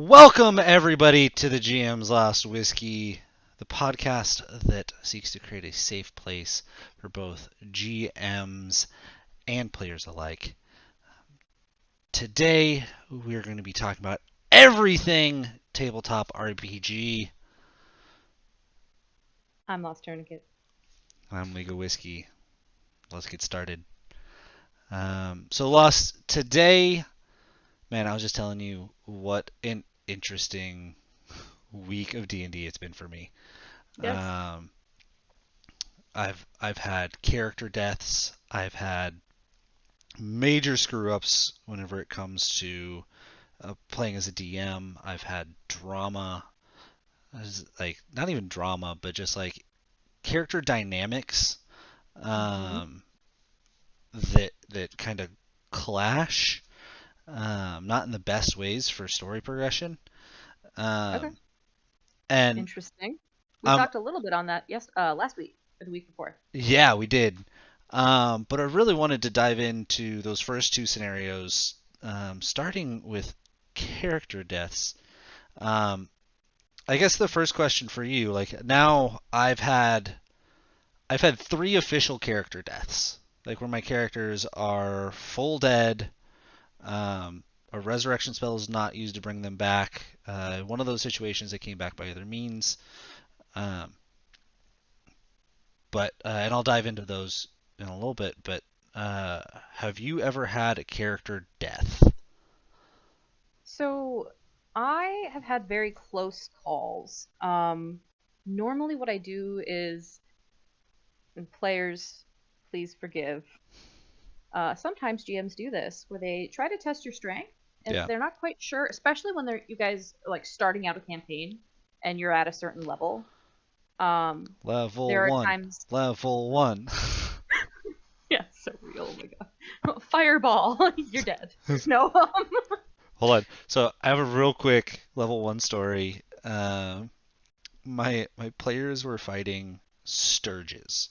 Welcome, everybody, to the GM's Last Whiskey, the podcast that seeks to create a safe place for both GMs and players alike. Today, we're going to be talking about everything tabletop RPG. I'm Lost Tourniquet. I'm Legal Whiskey. Let's get started. So, Lost, today, man, I was just telling you what an interesting week of D&D it's been for me. Yes. Um, I've had character deaths. I've had major screw ups whenever it comes to playing as a DM. I've had drama, like not even drama, but just like character dynamics hmm um, that kind of clash, not in the best ways for story progression. Okay. Um, and Interesting. We um, talked a little bit on that last week or the week before. yeah, we did. But I really wanted to dive into those first two scenarios, starting with character deaths. Um, I guess the first question for you, like now I've had three official character deaths, like where my characters are full dead. Um, a resurrection spell is not used to bring them back. One of those situations they came back by other means. Um, but and I'll dive into those in a little bit. But have you ever had a character death? So I have had very close calls. Normally what I do is, and players, please forgive. Sometimes GMs do this where they try to test your strength. If Yeah. they're not quite sure, especially when you guys are like starting out a campaign and you're at a certain level. Um, Level there are one. times. Level one. Yeah, so real. Oh my god. Fireball, you're dead. No. Hold on. So I have a real quick level one story. My players were fighting sturges,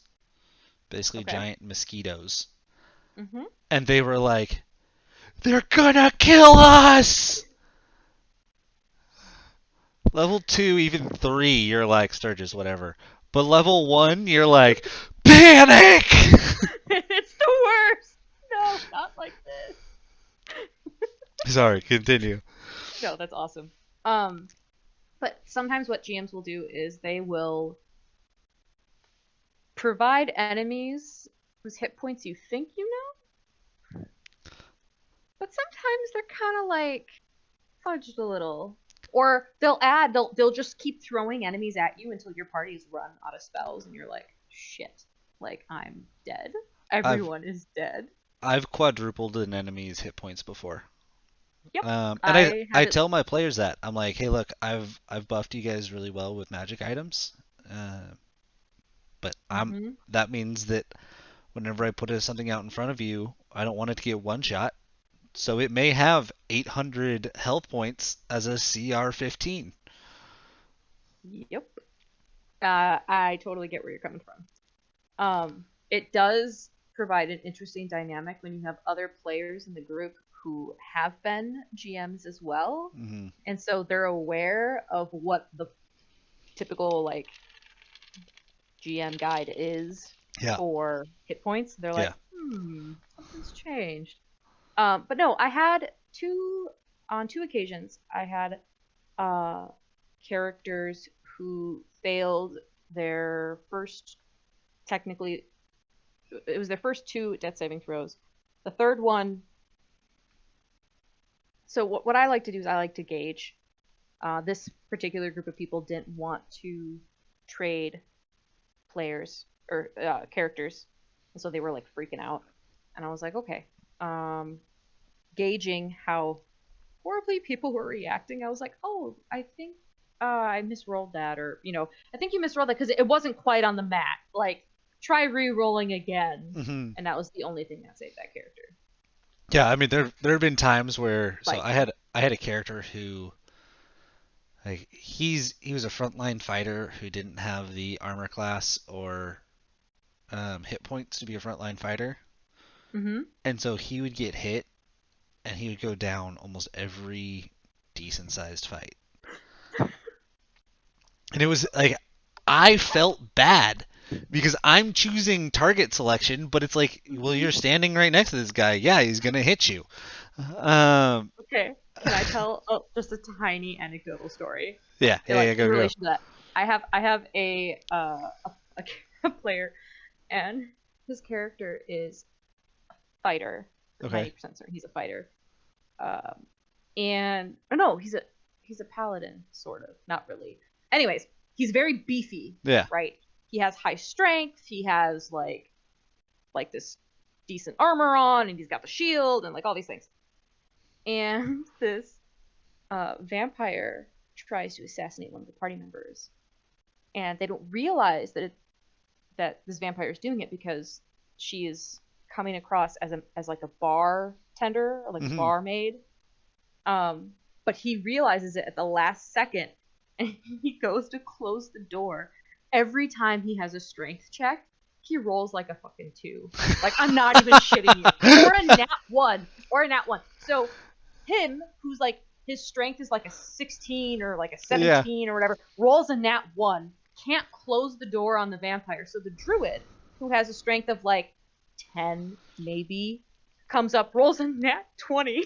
basically Okay. giant mosquitoes, Mhm. and they were like, "They're gonna kill us!" Level two, even three, you're like sturges, whatever. But level one, you're like, panic. It's the worst. No, not like this. Sorry, continue. No, that's awesome. Um, but sometimes what GMs will do is they will provide enemies whose hit points you think you know, but sometimes they're kind of like fudged a little. Or they'll just keep throwing enemies at you until your party's run out of spells and you're like, shit, like I'm dead. I've Everyone is dead. I've quadrupled an enemy's hit points before. Yep. And I I I have it. tell my players that I'm like, hey, look, I've buffed you guys really well with magic items, but hmm that means that whenever I put something out in front of you, I don't want it to get one shot. So it may have 800 health points as a CR 15. Yep. I totally get where you're coming from. It does provide an interesting dynamic when you have other players in the group who have been GMs as well, Hmm. and so they're aware of what the typical like GM guide is Yeah, for hit points. They're yeah. like, something's changed. But no, I had on two occasions. I had uh, characters who failed their first, technically, it was their first two death saving throws. The third one. So what I like to do is I like to gauge. This particular group of people didn't want to trade players or characters, and so they were like freaking out. And I was like, okay, um, gauging how horribly people were reacting, I was like, oh, I think I misrolled that, or I think you misrolled that because it wasn't quite on the mat. Like, try re-rolling again, Hmm. and that was the only thing that saved that character. Yeah, I mean there have been times where so Like, I had a character who like he was a frontline fighter who didn't have the armor class or hit points to be a frontline fighter, mm-hmm. and so he would get hit and he would go down almost every. decent sized fight. And it was like I felt bad because I'm choosing target selection, but it's like, well, you're standing right next to this guy. Yeah, he's gonna hit you. Um, Okay. Can I tell just a tiny anecdotal story? yeah, yeah, Like yeah, in go, go. relation to that. I have a player, and his character is a fighter. Okay. 90% certain he's a fighter. And oh no, he's a paladin, sort of. Not really. Anyways, he's very beefy, Yeah. right? He has high strength. He has like this decent armor on, and he's got the shield and like all these things. And this vampire tries to assassinate one of the party members, and they don't realize that this vampire is doing it because she is coming across as like a bartender or like a Hmm. barmaid. But he realizes it at the last second, and he goes to close the door. Every time he has a strength check, he rolls like a fucking 2. Like, I'm not even shitting you. Or a nat 1. Or a nat 1. So him, who's like his strength is like a 16 or like a Yeah. 17 or whatever, rolls a nat 1, can't close the door on the vampire. So the druid, who has a strength of like 10 maybe, comes up, rolls a nat 20.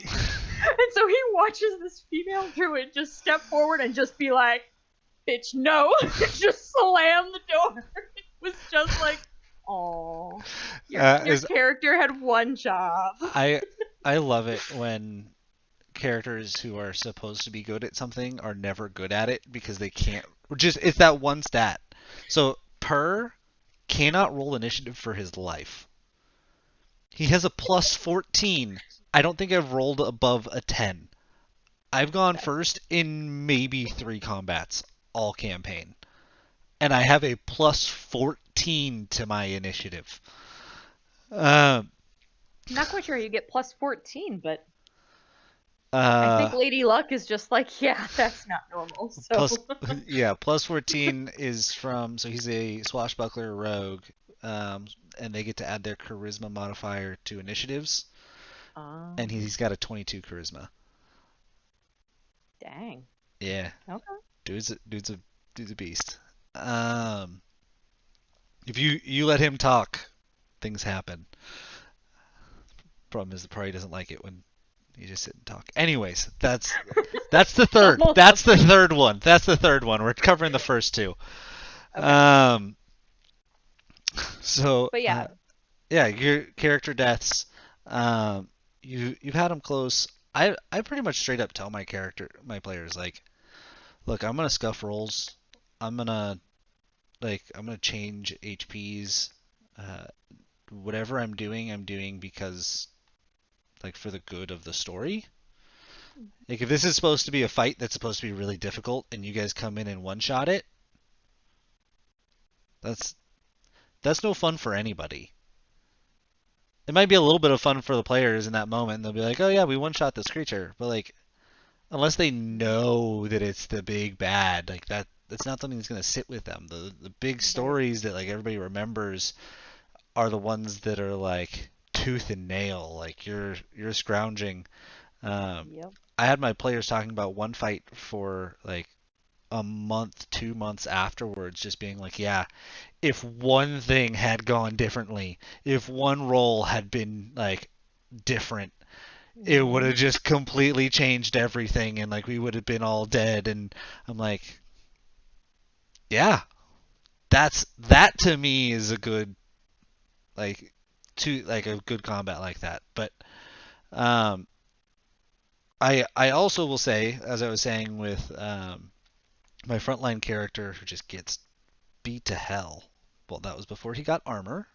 And so he watches this female druid just step forward and just be like, bitch, no. Just slam the door. It was just like, oh, your Is character had one job. I I love it when characters who are supposed to be good at something are never good at it because they can't. Just it's that one stat. So Per cannot roll initiative for his life. He has a plus 14. I don't think I've rolled above a 10. I've gone first in maybe 3 combats all campaign, and I have a plus 14 to my initiative. Um, I'm not quite sure you get plus 14, but I uh, think Lady Luck is just like, yeah, that's not normal. plus So, yeah, plus 14 is from so he's a swashbuckler rogue, and they get to add their charisma modifier to initiatives, and um, he's got a 22 charisma. dang. Yeah, Okay. dude's a beast. Um, if you let him talk, things happen. Problem is the party doesn't like it when you just sit and talk. Anyways, that's the third. Almost That's the upset. third one. That's the third one. We're covering the first two. Okay. Um, so But yeah, yeah, your character deaths. Um, you've had them close. I pretty much straight up tell my players like, look, I'm gonna scuff rolls. I'm gonna I'm gonna change HPs. Uh, whatever I'm doing because like for the good of the story. Like if this is supposed to be a fight that's supposed to be really difficult and you guys come in and one shot it, that's that's no fun for anybody. It might be a little bit of fun for the players in that moment. And they'll be like, "Oh yeah, we one shot this creature," but like unless they know that it's the big bad, like that's not something that's gonna sit with them. The big right. stories that like everybody remembers are the ones that are like tooth and nail. Like you're scrounging. Um, Yep. I had my players talking about one fight for like a month, 2 months afterwards, just being like, yeah, if one thing had gone differently, if one role had been like different, it would Mm-hmm. have just completely changed everything and like we would have been all dead. And I'm like, yeah, that to me is a good like a good combat like that. But um I also will say, as I was saying with my frontline character who just gets beat to hell. Well, that was before he got armor.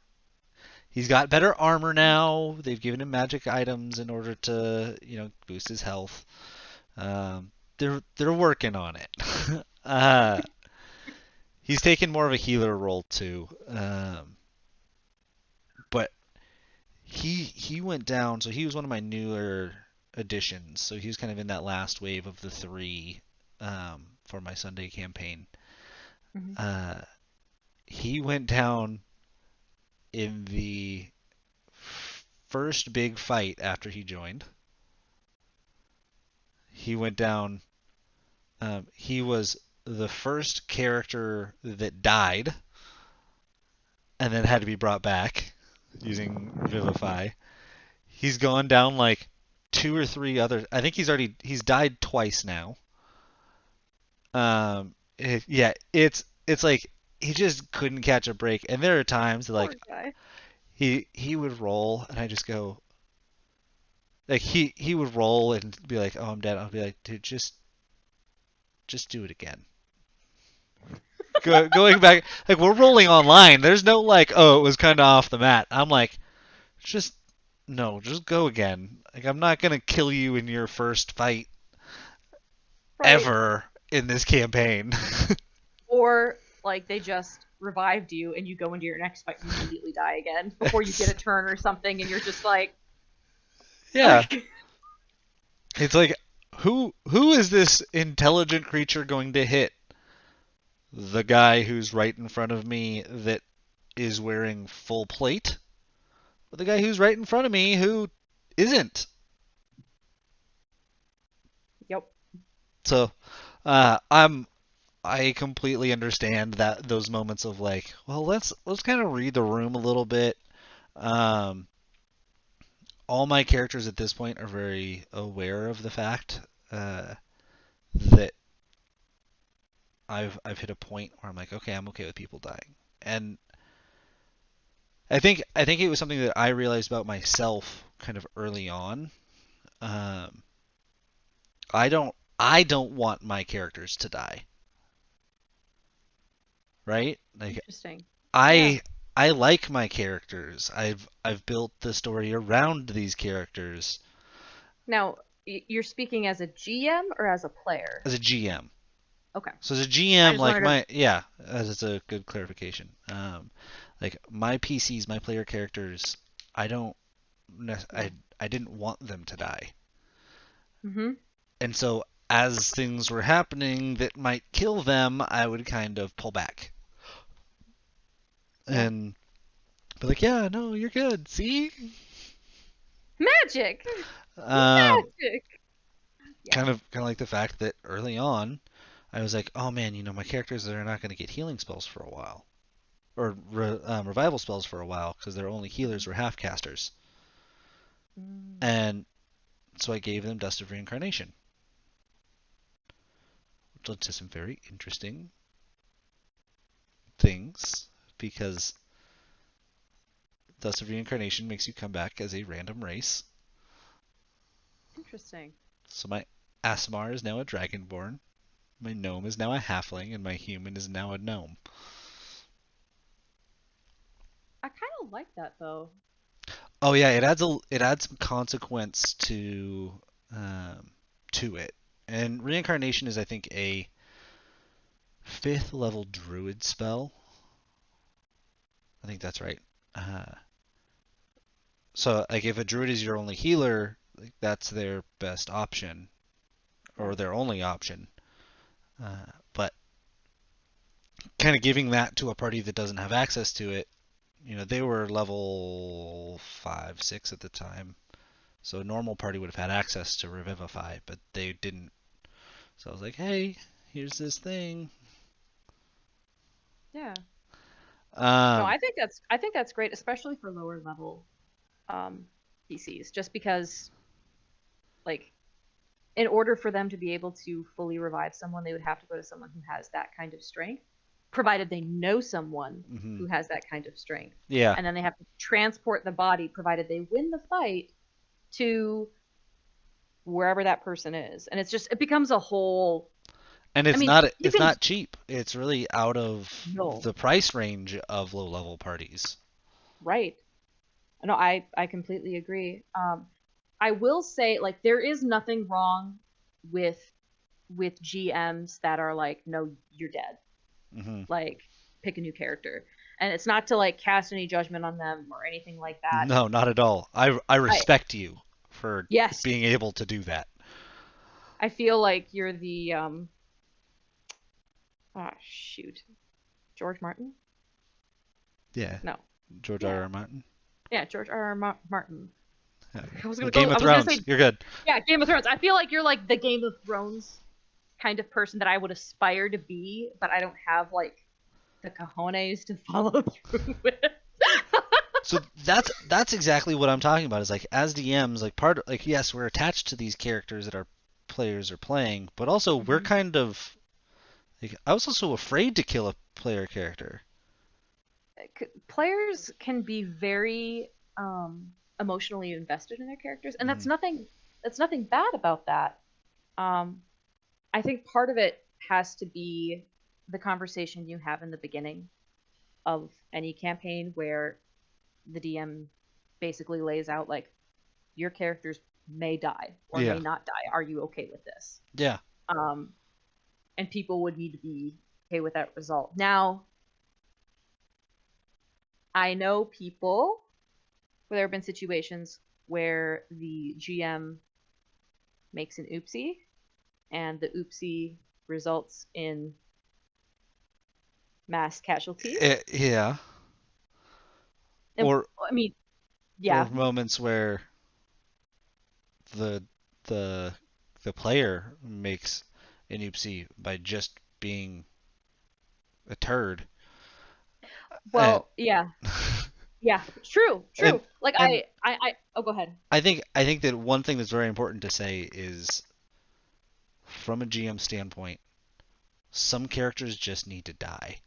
He's got better armor now. They've given him magic items in order to, boost his health. They're working on it. uh, he's taken more of a healer role too. But he went down. So he was one of my newer additions. So he was kind of in that last wave of the three for my Sunday campaign. Mm-hmm. Uh, he went down in the first big fight after he joined. He went down He was the first character that died and then had to be brought back using Revivify. He's gone down like two or three other. I think he's died twice now. Yeah, it's like he just couldn't catch a break, and there are times Poor like guy. he would roll, and I just go like he would roll and be like, "Oh, I'm dead." I'll be like, "Dude, just do it again." Going back, like we're rolling online. There's no like, oh, it was kind of off the mat. I'm like, just no, just go again. Like I'm not gonna kill you in your first fight Right. ever in this campaign. Or like they just revived you and you go into your next fight and you immediately die again before you get a turn or something and you're just like Yeah, it's like who is this intelligent creature going to hit? The guy who's right in front of me that is wearing full plate? Or the guy who's right in front of me who isn't? Yep. So, I completely understand that those moments of like, well, let's kind of read the room a little bit. Um, all my characters at this point are very aware of the fact that I've hit a point where I'm like, okay, I'm okay with people dying, and I think it was something that I realized about myself kind of early on. Um, I don't want my characters to die, right? Like Interesting. Yeah. I I like my characters. I've built the story around these characters Now, you're speaking as a GM or as a player? as a GM. Okay. So as a I GM, just like wanted to. my yeah, as it's a good clarification. Like my PCs, my player characters, I don't Yeah. I didn't want them to die. Mm-hmm. And so as things were happening that might kill them, I would kind of pull back Yeah. and be like, "Yeah, no, you're good. See?" Magic. Um, Magic. Yeah. kind of like the fact that early on, I was like, "Oh man, my characters are not going to get healing spells for a while, or revival spells for a while, because their only healers were half casters." Mm. And so I gave them Dust of Reincarnation, which led to some very interesting things because Dust of Reincarnation makes you come back as a random race. Interesting. So my Asmar is now a Dragonborn, my gnome is now a halfling, and my human is now a gnome. I kind of like that though. Oh yeah, it adds some consequence um, to it. And reincarnation is I think a fifth level druid spell. I think that's right. Uh, so like if a druid is your only healer, like, that's their best option Yeah. or their only option. But kind of giving that to a party that doesn't have access to it, they were level 5, 6 at the time. So a normal party would have had access to Revivify, but they didn't. So I was like, hey, here's this thing. Yeah. No, Um, I think that's great, especially for lower level um PCs, just because like in order for them to be able to fully revive someone, they would have to go to someone who has that kind of strength, provided they know someone mhm. who has that kind of strength. Yeah, And then they have to transport the body, provided they win the fight, to wherever that person is. And it becomes a whole. and I it's mean, not you it's can. not cheap. It's really out of No, the price range of low level parties. right. No, I completely agree. I will say, like, there is nothing wrong with GMs that are like, no, you're dead. Hmm. Like, pick a new character. And it's not to like cast any judgment on them or anything like that. No, not at all. I I respect you for Yes, being able to do that. I feel like you're the shoot, George Martin? Yeah, No, George yeah, R. R. Martin. yeah, George R. R. Martin. Yeah. I was The gonna go. Game I of was gonna Thrones. say, You're good. yeah, Game of Thrones. I feel like you're like the Game of Thrones kind of person that I would aspire to be, but I don't have like the cojones to follow through with. So that's exactly what I'm talking about. Is like as DMs, like like yes, we're attached to these characters that our players are playing, but also we're Mhm. kind of like I was also afraid to kill a player character. Players can be very emotionally invested in their characters, and Hmm. that's nothing bad about that. Um, I think part of it has to be the conversation you have in the beginning of any campaign where the DM basically lays out like your characters may die or may Yeah, not die. Are you okay with this? yeah, Um, and people would need to be okay with that result. Now, I know people where there have been situations where the GM makes an oopsie and the oopsie results in mass casualties. yeah. And Or I mean, or yeah. moments where the the the player makes an oopsie by just being a turd. And Well, yeah. Yeah, true, and true. Like and oh, go ahead. I think that one thing that's very important to say is from a GM standpoint, some characters just need to die.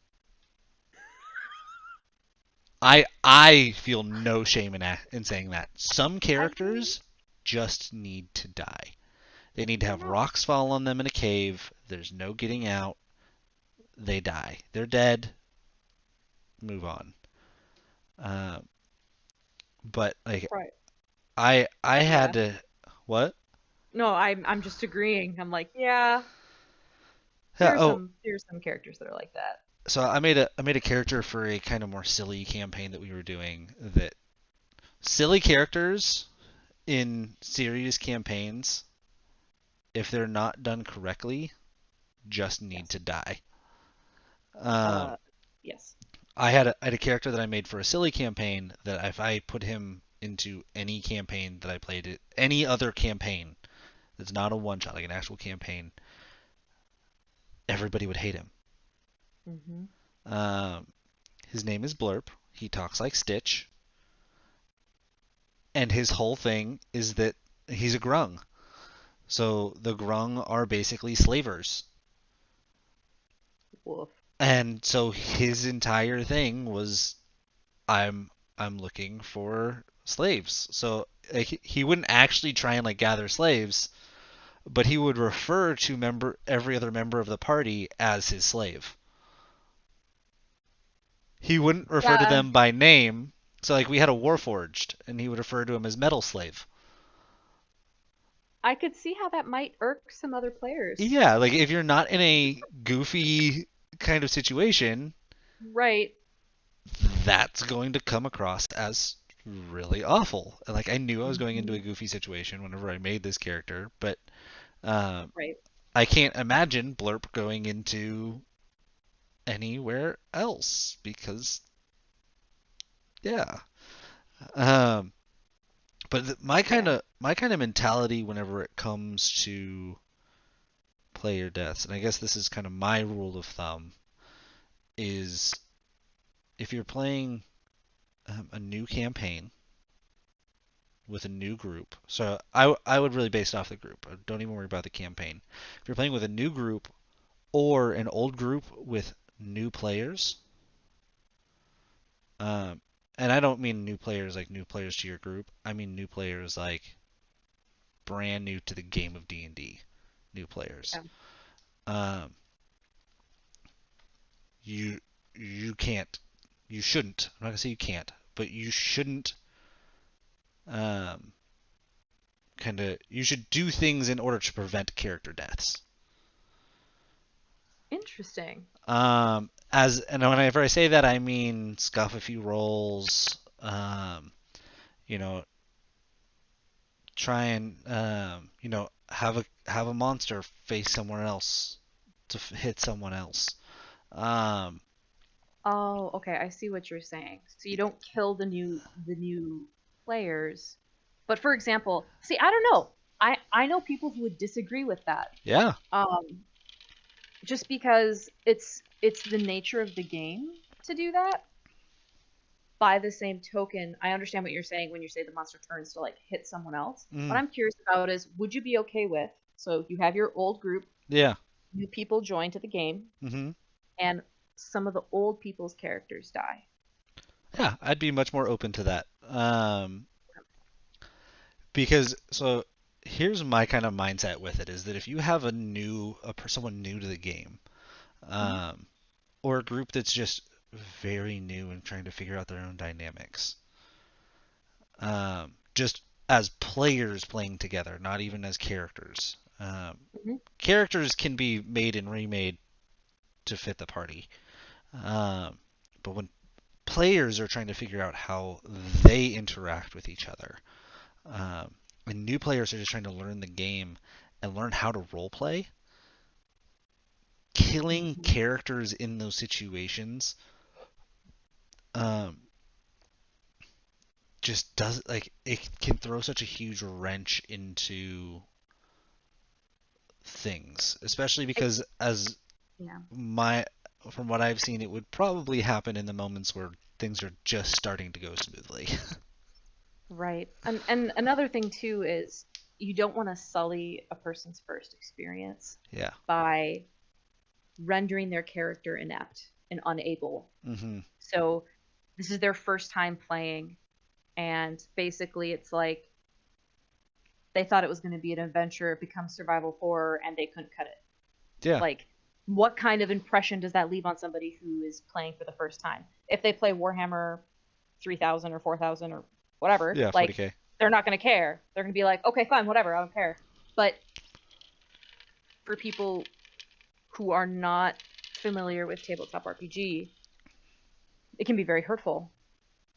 I feel no shame in saying that. Some I mean, characters just need to die. They need to fair have enough. rocks fall on them in a cave. There's no getting out. They die. They're dead. Move on. Uh, but like Right. I had Yeah. to what? No, I'm just agreeing. I'm like, yeah, Yeah, oh, there's some characters that are like that. so I made a character for a kind of more silly campaign that we were doing. That silly characters in serious campaigns, if they're not done correctly, just need Yes. to die. Um, Uh, yes. I had a character that I made for a silly campaign that if I put him into any campaign that I played, any other campaign that's not a one shot, like an actual campaign, everybody would hate him. Mm-hmm. Um, his name is Blurp. He talks like Stitch, and his whole thing is that he's a grung. So the grung are basically slavers. Woof. And so his entire thing was I'm looking for slaves. So like, he wouldn't actually try and like gather slaves, but he would refer to every other member of the party as his slave. He wouldn't refer to Yeah, them by name. So like we had a warforged, and he would refer to him as metal slave. I could see how that might irk some other players. Yeah, like if you're not in a goofy kind of situation, Right. that's going to come across as really awful. And like I knew I was going into Mm-hmm. a goofy situation whenever I made this character, but um, Right. I can't imagine Blurp going into anywhere else because yeah. Um, but my kind Yeah. of my kind of mentality whenever it comes to player deaths, and I guess this is kind of my rule of thumb, is if you're playing a new campaign with a new group. So I would really base it off the group. Don't even worry about the campaign. If you're playing with a new group or an old group with new players, um, and I don't mean new players like new players to your group. I mean new players like brand new to the game of D&D, new players. Yeah. Um, you you can't, you shouldn't. I'm not gonna say you can't, but you shouldn't. Um, kind of, you should do things in order to prevent character deaths. Interesting. And whenever I say that, I mean scuff a few rolls. You know, try and have a monster face somewhere else to hit someone else. Um, Oh, okay. I see what you're saying. So you don't kill the new players. But for example, see, I don't know. I know people who would disagree with that. yeah, Um, just because it's the nature of the game to do that. By the same token, I understand what you're saying when you say the monster turns to like hit someone else. What Mm, I'm curious about is, would you be okay with, so you have your old group, yeah. new people join to the game, Hmm. and some of the old people's characters die? Yeah, I'd be much more open to that. Because so here's my kind of mindset with it is that if you have someone new to the game, Mhm. um, or a group that's just very new and trying to figure out their own dynamics, just as players playing together, not even as characters. Mhm. Characters can be made and remade to fit the party, um, but when players are trying to figure out how they interact with each other, um, and new players are just trying to learn the game and learn how to role play, killing Mhm. characters in those situations um, just does like it can throw such a huge wrench into things, especially It, because as yeah. my from what I've seen, it would probably happen in the moments where things are just starting to go smoothly. Right. And another thing too is, you don't want to sully a person's first experience Yeah. by rendering their character inept and unable. Hmm. So this is their first time playing, and basically it's like they thought it was going to be an adventure, it becomes survival horror, and they couldn't cut it. Yeah. Like, what kind of impression does that leave on somebody who is playing for the first time? If they play Warhammer 3000 or 4000 or whatever, Yeah. like, 40K. they're not going to care. They're going to be like, okay, fine, whatever, I don't care. But for people who are not familiar with tabletop RPG, it can be very hurtful.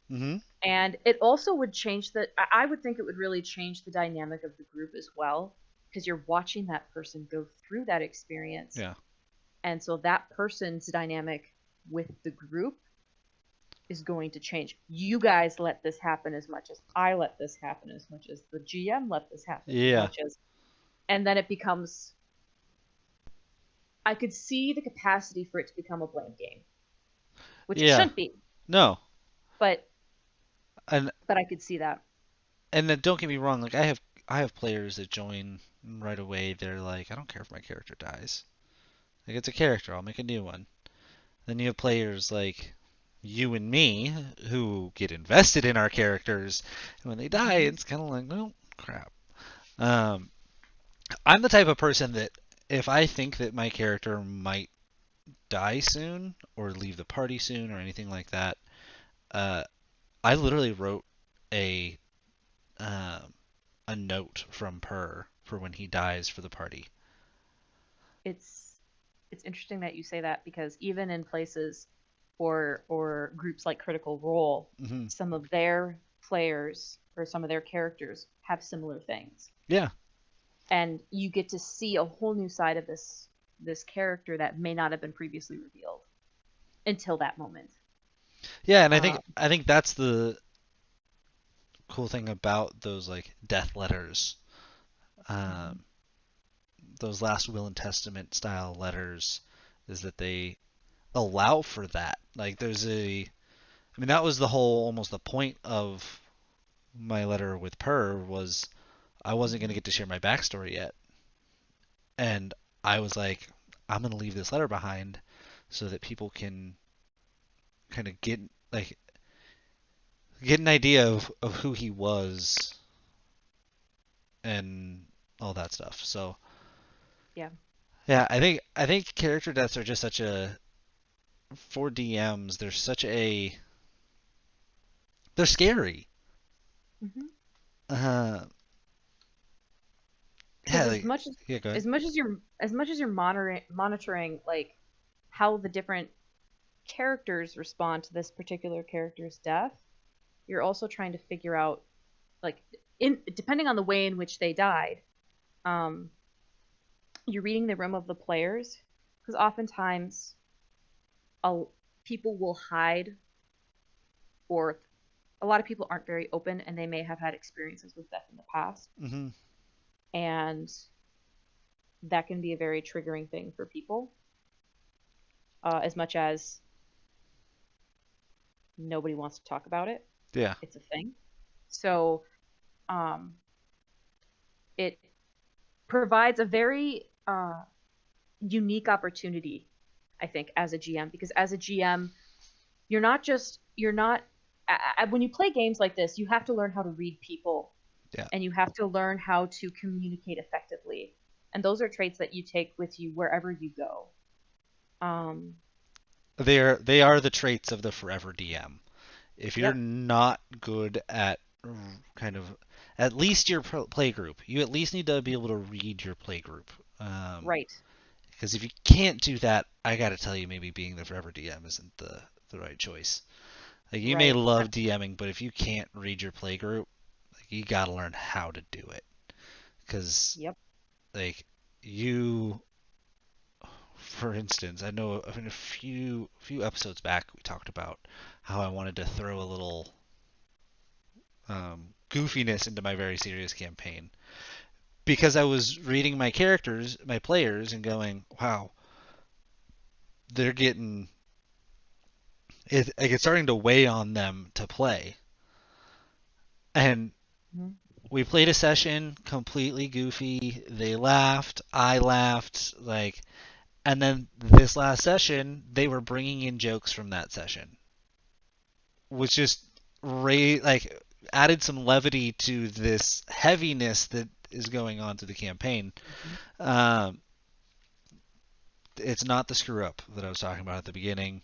Hmm. And it also would change I would think it would really change the dynamic of the group as well, because you're watching that person go through that experience. Yeah. And so that person's dynamic with the group is going to change. You guys let this happen as much as I let this happen, as much as the GM let this happen, as Yeah. much as, and then it becomes, I could see the capacity for it to become a blame game, which it Yeah. shouldn't be, No. but And I could see that. then don't get me wrong. Like I have players that join right away. They're like, I don't care if my character dies. Like it's a character. I'll make a new one. Then you have players like you and me who get invested in our characters, and when they die, Mm-hmm. it's kind of like, well, crap. Um, I'm the type of person that if I think that my character might die soon or leave the party soon or anything like that, uh, I literally wrote a um, a note from Per for when he dies for the party. it's it's interesting that you say that, because even in places or groups like Critical Role, Hmm. some of their players or some of their characters have similar things, Yeah, and you get to see a whole new side of this character that may not have been previously revealed until that moment. yeah, and I think Um, I think that's the cool thing about those like death letters. mhm. Um, those last will and testament style letters is that they allow for that. Like I mean that was the whole almost the point of my letter with Per was I wasn't going to Mhm. get to share my backstory yet. And I was like I'm going to leave this letter behind so that people can kind of like get an idea of who he was and all that stuff. So, Yeah. yeah, I think character deaths are just such a for DMs, they're scary. Hmm. Uh, yeah, Because like, yeah, go ahead. as much as you're monitoring like how the different characters respond to this particular character's death, you're also trying to figure out, like, in depending on the way in which they died, um, you're reading the room of the players, because oftentimes a, people will hide, or a lot of people aren't very open, and they may have had experiences with death in the past, Hmm. and that can be a very triggering thing for people. as much as nobody wants to talk about it. Yeah. It's a thing. So um, it provides a very unique opportunity, I think, as a GM, because as a GM, you're not when you play games like this, you have to learn how to read people Yeah. and you have to learn how to communicate effectively. And those are traits that you take with you wherever you go. Um, They are the traits of the forever DM. If you're yep, not good at kind of at least your play group, you at least need to be able to read your play group. right, Because if you can't do that, I got to tell you, maybe being the forever DM isn't the right choice. Like you may right. love DMing, but if you can't read your play group, like, you got to learn how to do it. Because Yep. like you, for instance, I know in a few episodes back we talked about how I wanted to throw a little goofiness into my very serious campaign because I was reading my characters, my players, and going, "Wow, they're getting it. Like it's starting to weigh on them to play." And Mhm. we played a session completely goofy. They laughed, I laughed, like, and then this last session, they were bringing in jokes from that session, which just like added some levity to this heaviness that is going on through the campaign. Mhm. Um, it's not the screw up that I was talking about at the beginning.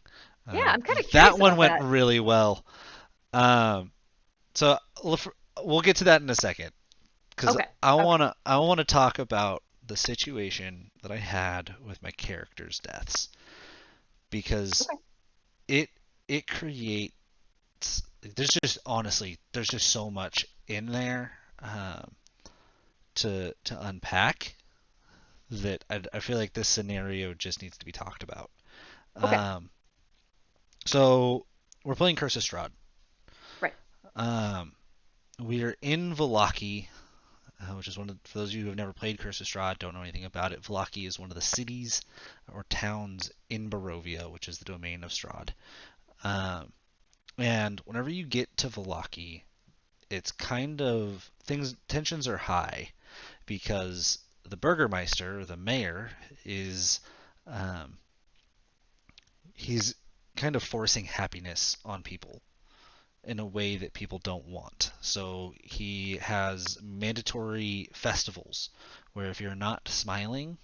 Yeah, I'm kind of That curious one about went that. really well. Um, so we'll get to that in a second because Okay. I Okay. wanna I wanna talk about the situation that I had with my characters' deaths because Okay. it it creates there's just so much in there to unpack that I feel like this scenario just needs to be talked about. Okay. Um, so we're playing Curse of Strahd. Right. Um, we are in Vallaki, which is one of for those of you who have never played Curse of Strahd, don't know anything about it. Vallaki is one of the cities or towns in Barovia, which is the domain of Strahd. Um, and whenever you get to Vallaki, it's kind of things tensions are high because the Burgermeister, the mayor, is um, he's kind of forcing happiness on people in a way that people don't want. So he has mandatory festivals where if you're not smiling,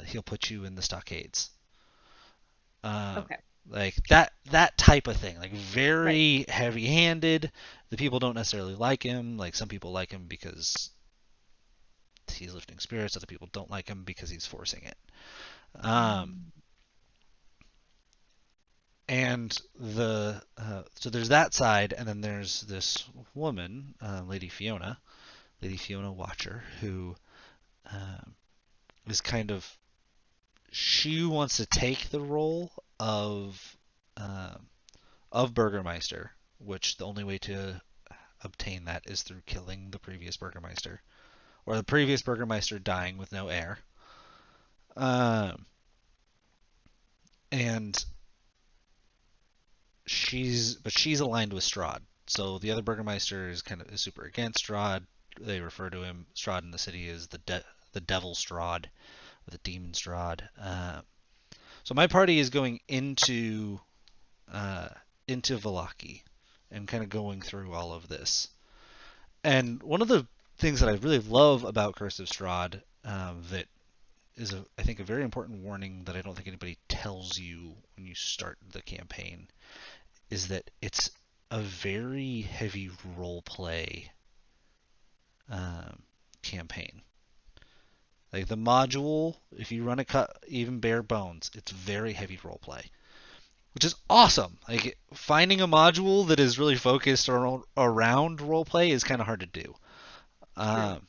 he'll put you in the stockades. Um, Okay. like that type of thing, like Right. very heavy-handed. The people don't necessarily like him. Like some people like him because he's lifting spirits. Other people don't like him because he's forcing it. Um, Mm. and so there's that side, and then there's this woman, Lady Fiona Watcher, who um, is kind of she wants to take the role um, of Burgermeister, which the only way to obtain that is through killing the previous Burgermeister, or the previous Burgermeister dying with no heir. Um, and she's aligned with Strahd. So the other Burgermeister is super against Strahd. They refer to him Strahd in the city as the Devil Strahd, or the Demon Strahd. So my party is going uh, into Vallaki and kind of going through all of this. And one of the things that I really love about Curse of Strahd that is I think a very important warning that I don't think anybody tells you when you start the campaign is that it's a very heavy role play um, campaign. Like the module, if you run a cut even bare bones, it's very heavy role play, which is awesome. Like finding a module that is really focused around role play is kind of hard to do. True. Um,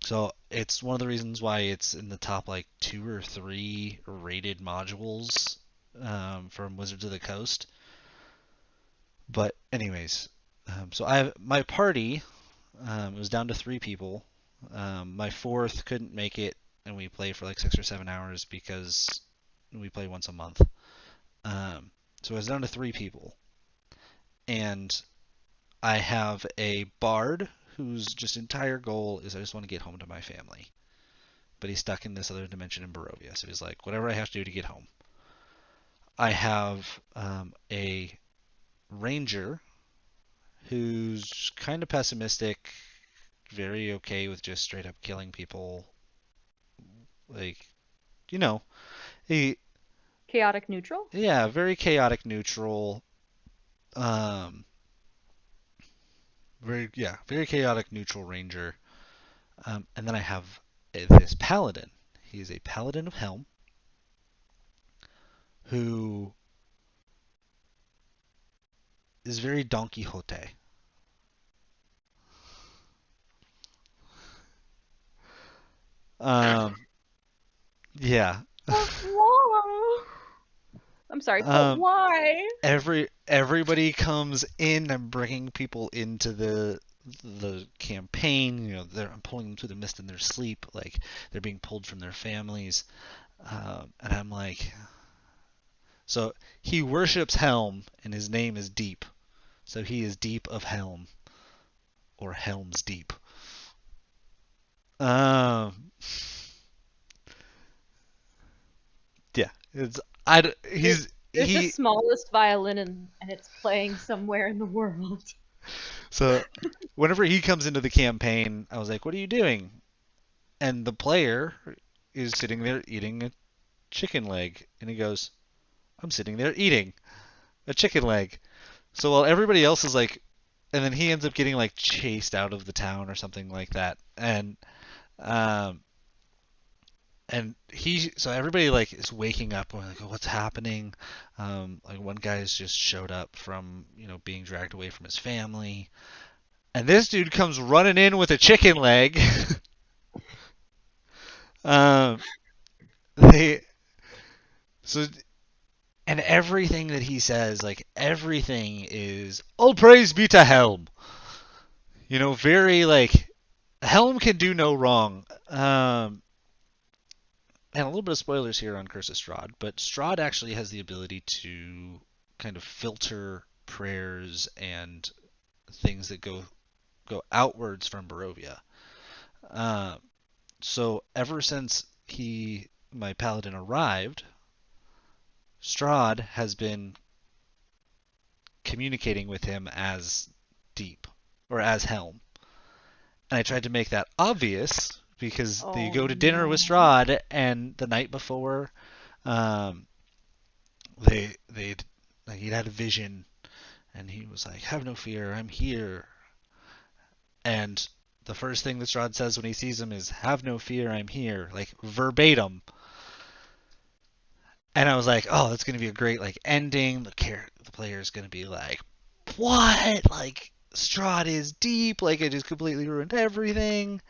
so it's one of the reasons why it's in the top like 2 or 3 rated modules from Wizards of the Coast. But anyways, so my party was down to 3 people. My fourth couldn't make it, and we played for like 6 or 7 hours because We play once a month. Um, so it's down to 3 people, and I have a bard whose just entire goal is I just want to get home to my family. But he's stuck in this other dimension in Barovia, so he's like, whatever I have to do to get home. I have a ranger who's kind of pessimistic, very okay with just straight up killing people. Like, you know, he, Chaotic neutral. yeah, very chaotic neutral. Um, very chaotic neutral ranger. And then I have this paladin. He's a paladin of Helm who is very Don Quixote. Um, yeah. But why? I'm sorry, but um, why? everybody comes in. I'm bringing people into the campaign. I'm pulling them through the mist in their sleep, like they're being pulled from their families. And I'm like, so he worships Helm, and his name is Deep. So he is Deep of Helm, or Helm's Deep. Um, yeah, it's I. There- He's There's the he. smallest violin and it's playing somewhere in the world. So whenever he comes into the campaign, I was like, "What are you doing?" And the player is sitting there eating a chicken leg, and he goes, "I'm sitting there eating a chicken leg." So while everybody else is like, and then he ends up getting like chased out of the town or something like that, um, so everybody like is waking up. We're like, oh, what's happening? Like one guy's just showed up from being dragged away from his family, and this dude comes running in with a chicken leg. um, they so and everything that he says, like everything is all praise be to Helm. Very like Helm can do no wrong. And a little bit of spoilers here on Curse of Strahd, but Strahd actually has the ability to kind of filter prayers and things that go outwards from Barovia. Uh, so ever since my paladin arrived, Strahd has been communicating with him as Deep or as Helm, and I tried to make that obvious because they Oh go to dinner with no. Strahd, and the night before, um, they like he'd had a vision, and he was like, "Have no fear, I'm here." And the first thing that Strahd says when he sees him is, "Have no fear, I'm here," like verbatim. And I was like, "Oh, that's gonna be a great like ending. The player is gonna be like, what? Like Strahd is Deep. Like it just completely ruined everything."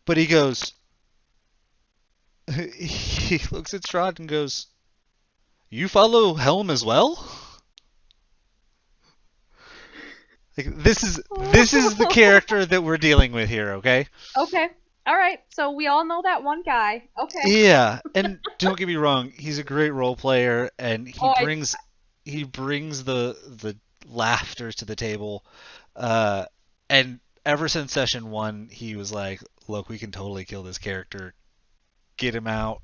But he goes, he looks at Strahd and goes, "You follow Helm as well?" Like this is the character that we're dealing with here, okay? Okay. All right. So we all know that one guy. Okay. Yeah, and don't get me wrong, he's a great role player, and he Oh, brings he brings the laughter to the table. Uh, and ever since session one, he was like, "Look, we can totally kill this character. Get him out.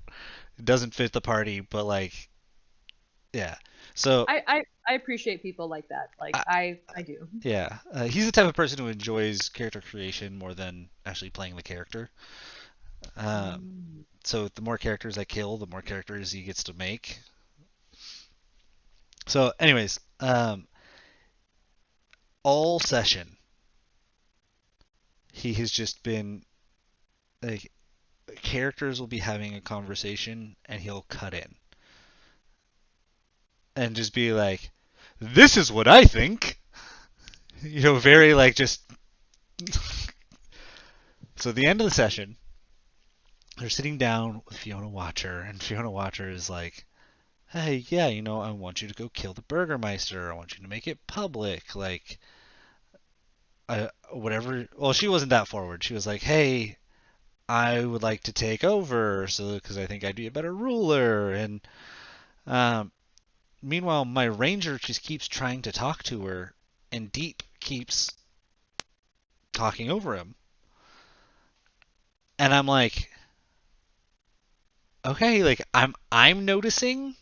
It doesn't fit the party, but like, yeah." So, I appreciate people like that. Like I, I do. yeah, he's the type of person who enjoys character creation more than actually playing the character. Um, Mm. so the more characters I kill, the more characters he gets to make. So, anyways, all session he has just been like characters will be having a conversation and he'll cut in and just be like, "This is what I think." Very like just. So at the end of the session, they're sitting down with Fiona Watcher, and Fiona Watcher is like, "Hey, yeah, I want you to go kill the Burgermeister. I want you to make it public. Like, whatever." Well, she wasn't that forward. She was like, "Hey, I would like to take over, so because I think I'd be a better ruler. And um, meanwhile, my ranger just keeps trying to talk to her, and Deep keeps talking over him. And I'm like, okay, like I'm noticing,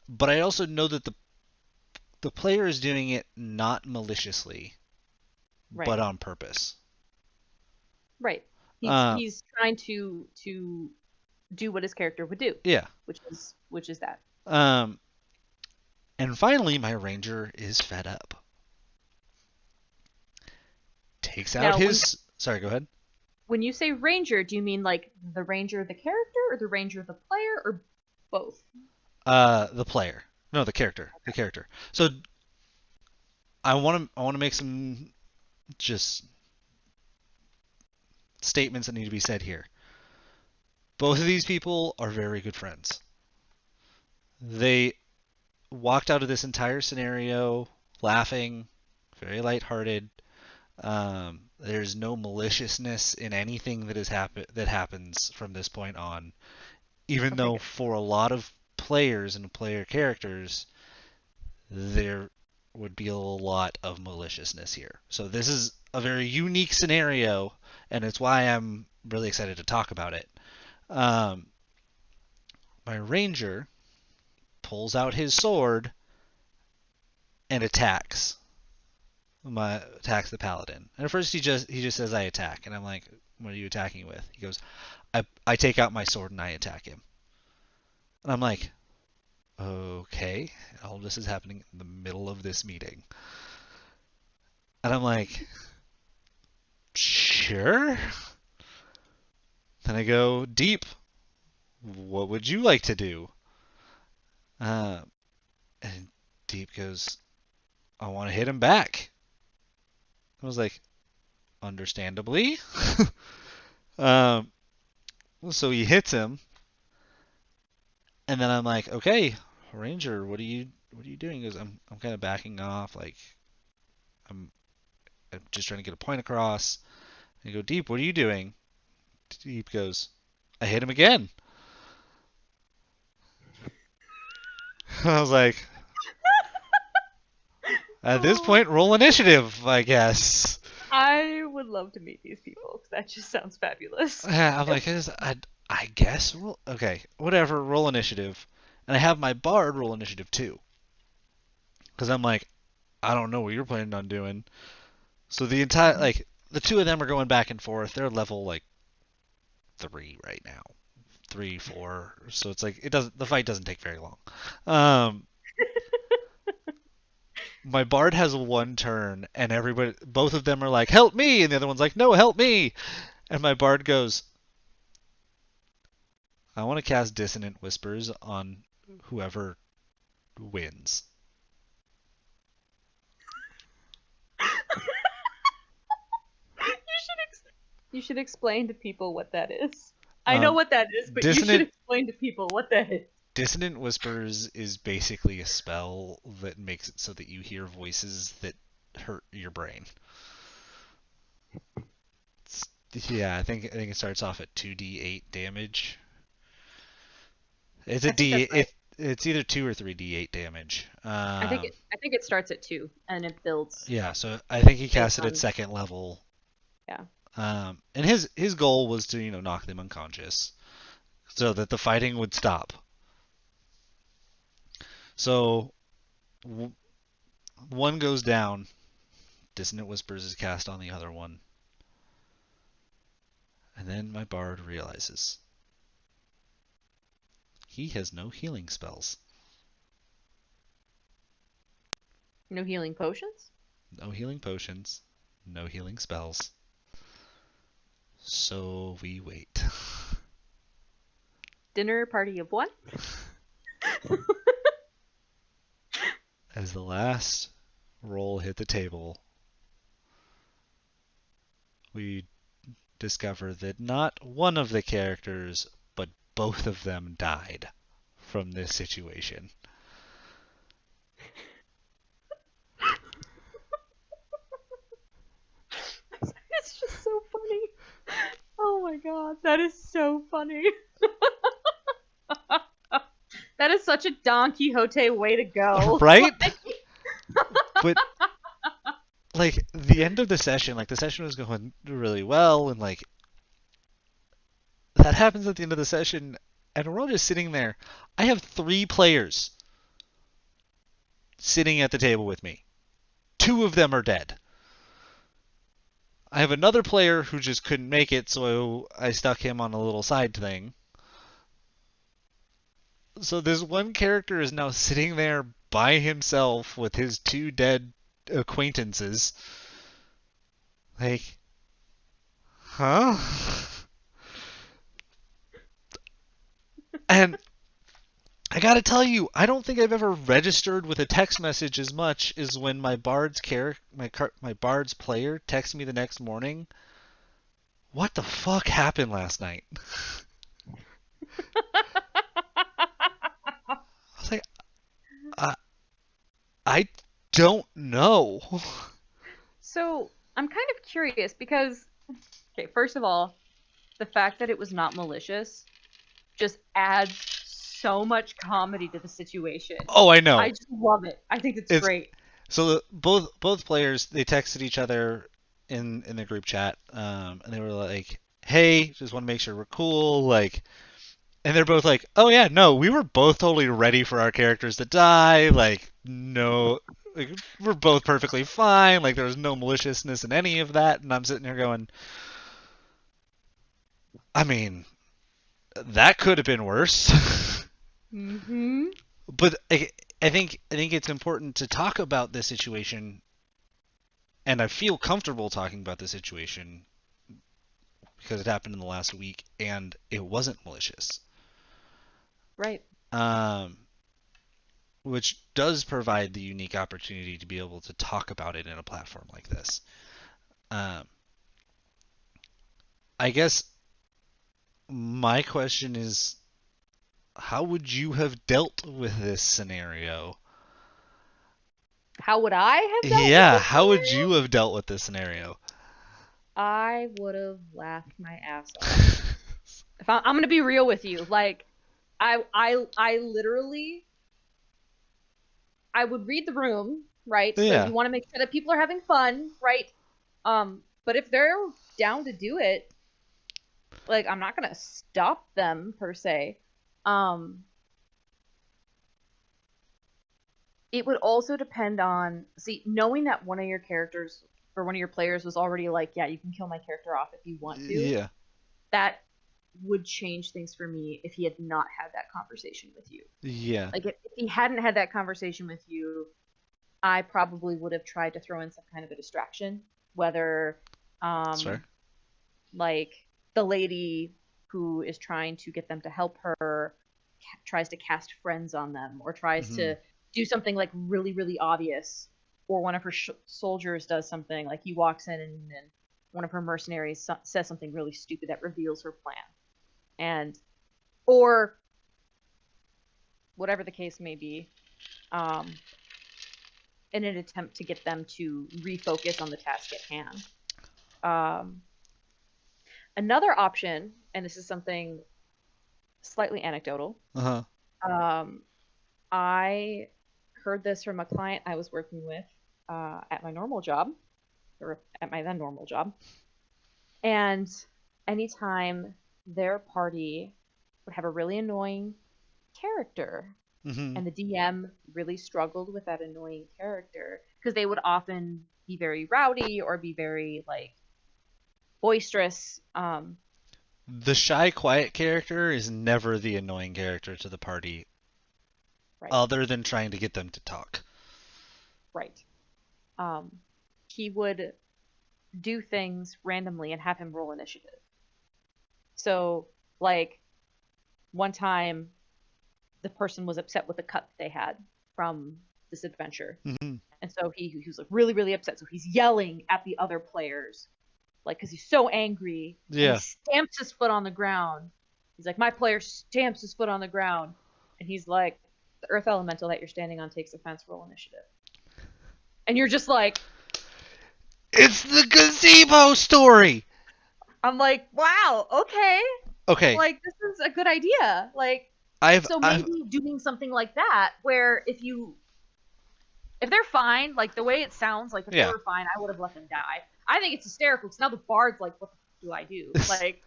but I also know that the player is doing it not maliciously, but Right. on purpose. Right. He's Uh, he's trying to do what his character would do, yeah. which is that. Um, and finally, my ranger is fed up. Takes out Now, when his. Sorry, go ahead. when you say ranger, do you mean like the ranger the character or the ranger the player or both? The player. No, the character. The character. So I want to make some just statements that need to be said here. Both of these people are very good friends. They walked out of this entire scenario laughing, very lighthearted. There's no maliciousness in anything that happens from this point on. Even Okay, though good. for a lot of players and player characters, there would be a lot of maliciousness here. So this is a very unique scenario, and it's why I'm really excited to talk about it. Um, my ranger pulls out his sword and attacks the paladin. And at first he just says I attack, and I'm like, what are you attacking with? He goes, I take out my sword and I attack him. And I'm like, okay, all this is happening in the middle of this meeting. And I'm like, sure. Then I go, Deep, what would you like to do? Uh, and Deep goes, I want to hit him back. I was like, understandably. um, so he hits him, and then I'm like, okay, Ranger, what are you doing? He goes, I'm kind of backing off, like I'm I'm just trying to get a point across. I go, Deep, what are you doing? Deep goes, I hit him again. I was like, at this Oh, point, roll initiative, I guess. I would love to meet these people because that just sounds fabulous. I'm like, I guess roll. Okay, whatever. Roll initiative, and I have my bard roll initiative too, because I'm like, I don't know what you're planning on doing. So the entire Mhm. like the two of them are going back and forth. They're level like 3 right now, 3, 4. So it's like the fight doesn't take very long. Um, my bard has one turn, and both of them are like, help me, and the other one's like, no, help me. And my bard goes, I want to cast Dissonant Whispers on whoever wins. You should explain to people what that is. I know Um, what that is, but you should Dissonant explain to people what that is. Dissonant Whispers is basically a spell that makes it so that you hear voices that hurt your brain. It's, yeah, I think it starts off at 2d8 damage. It's a I think d that's right. it's either 2 or 3d8 damage. I think it starts at 2 and it builds Yeah, so I think he based cast it at on second level. yeah. And his goal was to knock them unconscious so that the fighting would stop. So w- one goes down. Dissonant Whispers is cast on the other one. And then my bard realizes he has no healing spells. No healing potions? No healing potions. No healing spells. So we wait. Dinner party of one? As the last roll hit the table, we discover that not one of the characters, but both of them died from this situation. It's just so funny. god, that is so funny. That is such a Don Quixote way to go. Right? But like the end of the session, like the session was going really well, and like that happens at the end of the session, and we're all just sitting there. I have 3 players sitting at the table with me. 2 of them are dead. I have another player who just couldn't make it, so I stuck him on a little side thing. So this one character is now sitting there by himself with his 2 dead acquaintances. Like, huh? And I gotta tell you, I don't think I've ever registered with a text message as much as when my my Bard's player texted me the next morning. What the fuck happened last night? I was like, I, I don't know. So I'm kind of curious because, okay, first of all, the fact that it was not malicious just adds so much comedy to the situation. Oh, I know. I just love it. I think it's great. So both players, they texted each other in the group chat, and they were like, "Hey, just want to make sure we're cool." Like, and they're both like, "Oh yeah, no, we were both totally ready for our characters to die. Like, no, like, we're both perfectly fine. Like, there was no maliciousness in any of that." And I'm sitting here going, I mean, that could have been worse. Mm-hmm. But I think it's important to talk about this situation, and I feel comfortable talking about the situation because it happened in the last week, and it wasn't malicious. Right. Which does provide the unique opportunity to be able to talk about it in a platform like this. I guess my question is, how would you have dealt with this scenario? How would I have dealt Yeah, with this how would scenario? you have dealt with this scenario? I would have laughed my ass off. If I'm gonna be real with you, like I literally I would read the room, right? So Yeah. you want to make sure that people are having fun, right? But if they're down to do it, like I'm not gonna stop them per se. Um, it would also depend on knowing that one of your characters or one of your players was already like, yeah, you can kill my character off if you want to. Yeah. That would change things for me if he had not had that conversation with you. Yeah. Like if he hadn't had that conversation with you, I probably would have tried to throw in some kind of a distraction, whether like the lady who is trying to get them to help her tries to cast friends on them or tries to do something like really, really obvious, or one of her soldiers does something like he walks in and one of her mercenaries says something really stupid that reveals her plan, and or whatever the case may be, in an attempt to get them to refocus on the task at hand. Another option, and this is something slightly anecdotal. I heard this from a client I was working with at my normal job, or at my then normal job. And anytime their party would have a really annoying character, and the DM really struggled with that annoying character, because they would often be very rowdy or be very like boisterous. The shy, quiet character is never the annoying character to the party, right, other than trying to get them to talk. Right. He would do things randomly and have him roll initiative. So, like, one time, the person was upset with the cut that they had from this adventure. And so he was like really, really upset. So he's yelling at the other players, like, because he's so angry. Yeah. And he stamps his foot on the ground. He's like, my player stamps his foot on the ground. And he's like, the earth elemental that you're standing on takes offense, roll initiative. And you're just like, it's the gazebo story. I'm like, wow, okay, Okay, like this is a good idea. Like, so I've maybe doing something like that, where if they're fine, like the way it sounds, like if they yeah. were fine, I would have let them die. I think it's hysterical because now the bard's like, what the fuck do I do? Like,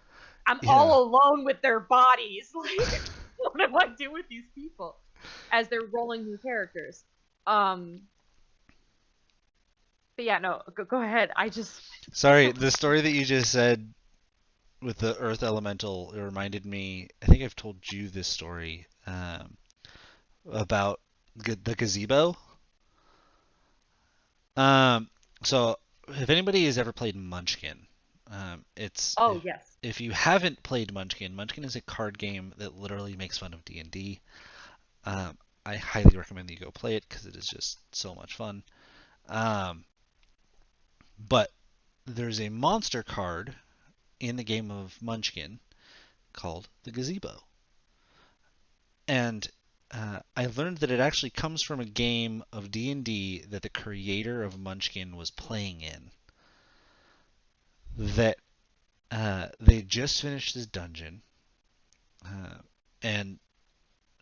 I'm Yeah. all alone with their bodies. Like, what do I do with these people as they're rolling new characters? Um, but yeah, no, go ahead. I just it's Sorry, so the story that you just said with the Earth Elemental, it reminded me. I think I've told you this story about the gazebo. Um, so if anybody has ever played Munchkin, it's oh yes, if you haven't played Munchkin, Munchkin is a card game that literally makes fun of D&D. Um, I highly recommend that you go play it because it is just so much fun. Um, but there's a monster card in the game of Munchkin called the Gazebo. And I learned that it actually comes from a game of D&D that the creator of Munchkin was playing in. That they just finished this dungeon, uh, and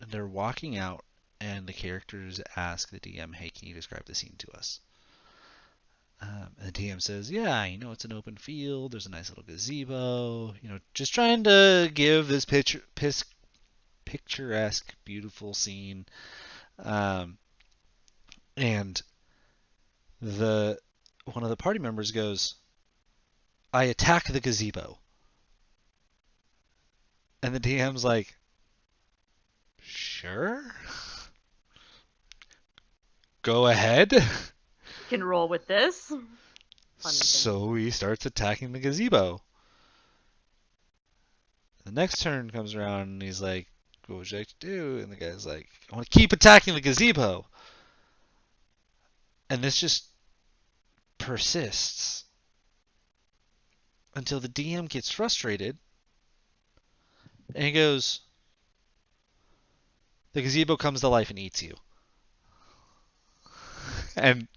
they're walking out, and the characters ask the DM, "Hey, can you describe the scene to us?" And the DM says, "Yeah, it's an open field. There's a nice little gazebo. Just trying to give this picturesque, beautiful scene." Um, and the one of the party members goes, "I attack the gazebo," and the DM's like, "Sure, go ahead." can roll with this. Pun intended. So he starts attacking the gazebo. The next turn comes around and he's like, "What would you like to do?" And the guy's like, "I want to keep attacking the gazebo." And this just persists until the DM gets frustrated and he goes, "The gazebo comes to life and eats you." And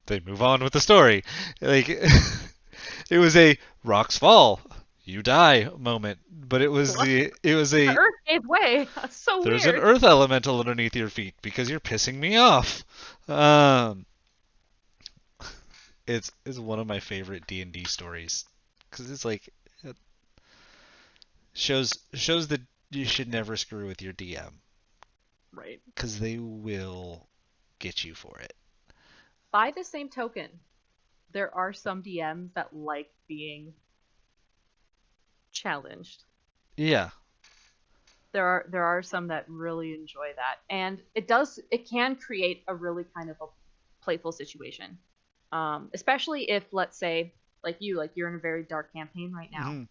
they move on with the story. Like, it was a rocks fall, you die moment, but What? it was The a earth gave way. That's so there's an weird. earth elemental underneath your feet because you're pissing me off. Um, it's one of my favorite D&D stories because it's like it shows that you should never screw with your DM Right. because they will get you for it. By the same token, there are some DMs that like being challenged. Yeah, There are some that really enjoy that, and it can create a really kind of a playful situation, especially if, let's say, like you're in a very dark campaign right now, hmm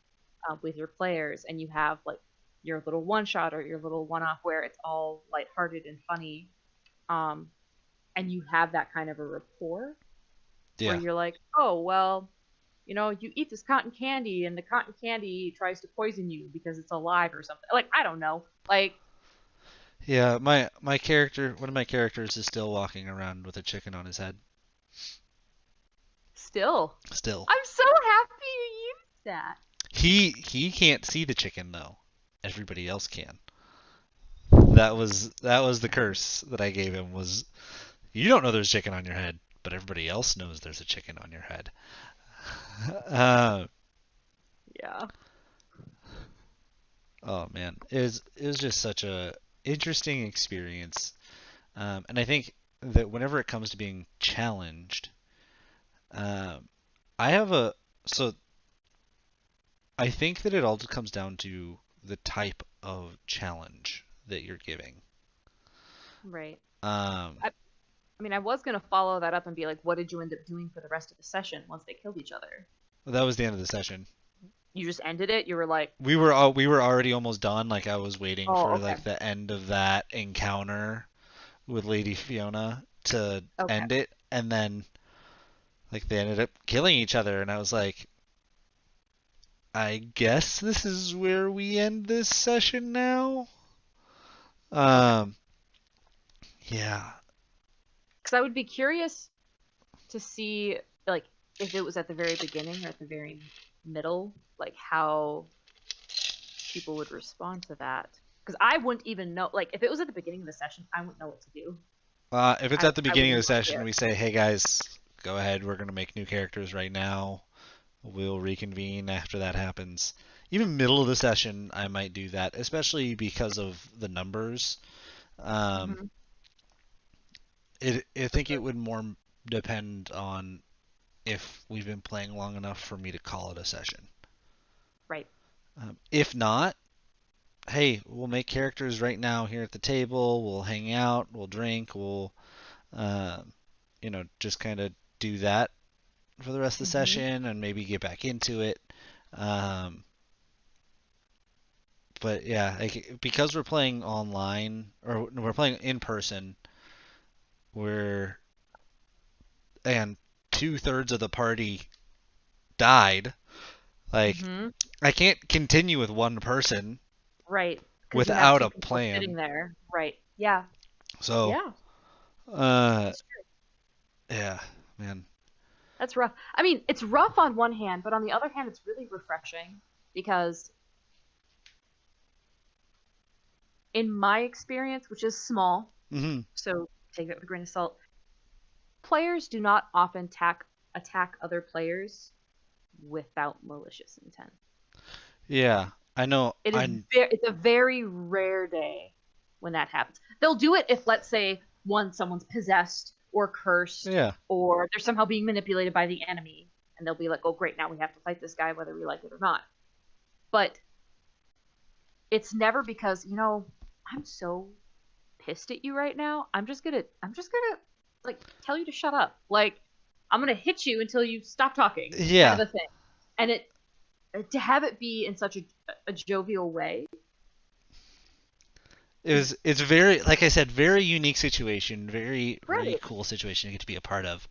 with your players, and you have like your little one shot or your little one off where it's all lighthearted and funny, um, and you have that kind of a rapport where yeah, you're like, oh well, you eat this cotton candy and the cotton candy tries to poison you because it's alive or something. Like, I don't know. Like, yeah. My character, one of my characters, is still walking around with a chicken on his head. still. Still, I'm so happy you used that. he can't see the chicken though. Everybody else can. That was the curse that I gave him was you don't know there's chicken on your head, but everybody else knows there's a chicken on your head. Uh, Yeah. oh man, it was just such a interesting experience, and I think that whenever it comes to being challenged, um, I have a so I think that it all comes down to the type of challenge that you're giving. Right. Um, I mean, I was gonna follow that up and be like, what did you end up doing for the rest of the session once they killed each other? that was the end of the session. You just ended it. You were like, We were already almost done. Like I was waiting oh, for okay, like the end of that encounter with Lady Fiona to okay. end it, and then like they ended up killing each other, and I was like, I guess this is where we end this session now. Okay. Um, yeah, Because I would be curious to see, like, if it was at the very beginning or at the very middle, like how people would respond to that. Because I wouldn't even know, like if it was at the beginning of the session, I wouldn't know what to do. If it's I at the I beginning wouldn't of know the what to session, do. we say, "Hey guys, go ahead. We're gonna make new characters right now. We'll reconvene after that happens." Even middle of the session, I might do that, especially because of the numbers. Um, Hmm. I think it would more depend on if we've been playing long enough for me to call it a session. Right. If not, hey, we'll make characters right now here at the table. We'll hang out. We'll drink. We'll, um, just kind of do that for the rest of the Hmm. session and maybe get back into it. Um, but yeah, like, because we're playing online or we're playing in person, we're and 2/3 of the party died. Like, Hmm. I can't continue with one person Right. Because you have without two a people plan. sitting there. Right. Yeah. So, Yeah. uh, That's true. yeah, man. That's rough. I mean, it's rough on one hand, but on the other hand, it's really refreshing because, in my experience, which is small, Hmm. so take that with a grain of salt, players do not often attack other players without malicious intent. Yeah, I know. It's a very rare day when that happens. They'll do it if, let's say, someone's possessed or cursed, Yeah, or they're somehow being manipulated by the enemy, and they'll be like, "Oh, great, now we have to fight this guy whether we like it or not." But it's never because, I'm so pissed at you right now. I'm just gonna like tell you to shut up. Like, I'm gonna hit you until you stop talking, kind of yeah. a thing. And to have it be in such a jovial way is It's very, like I said, very unique situation, very very right. cool situation to get to be a part of.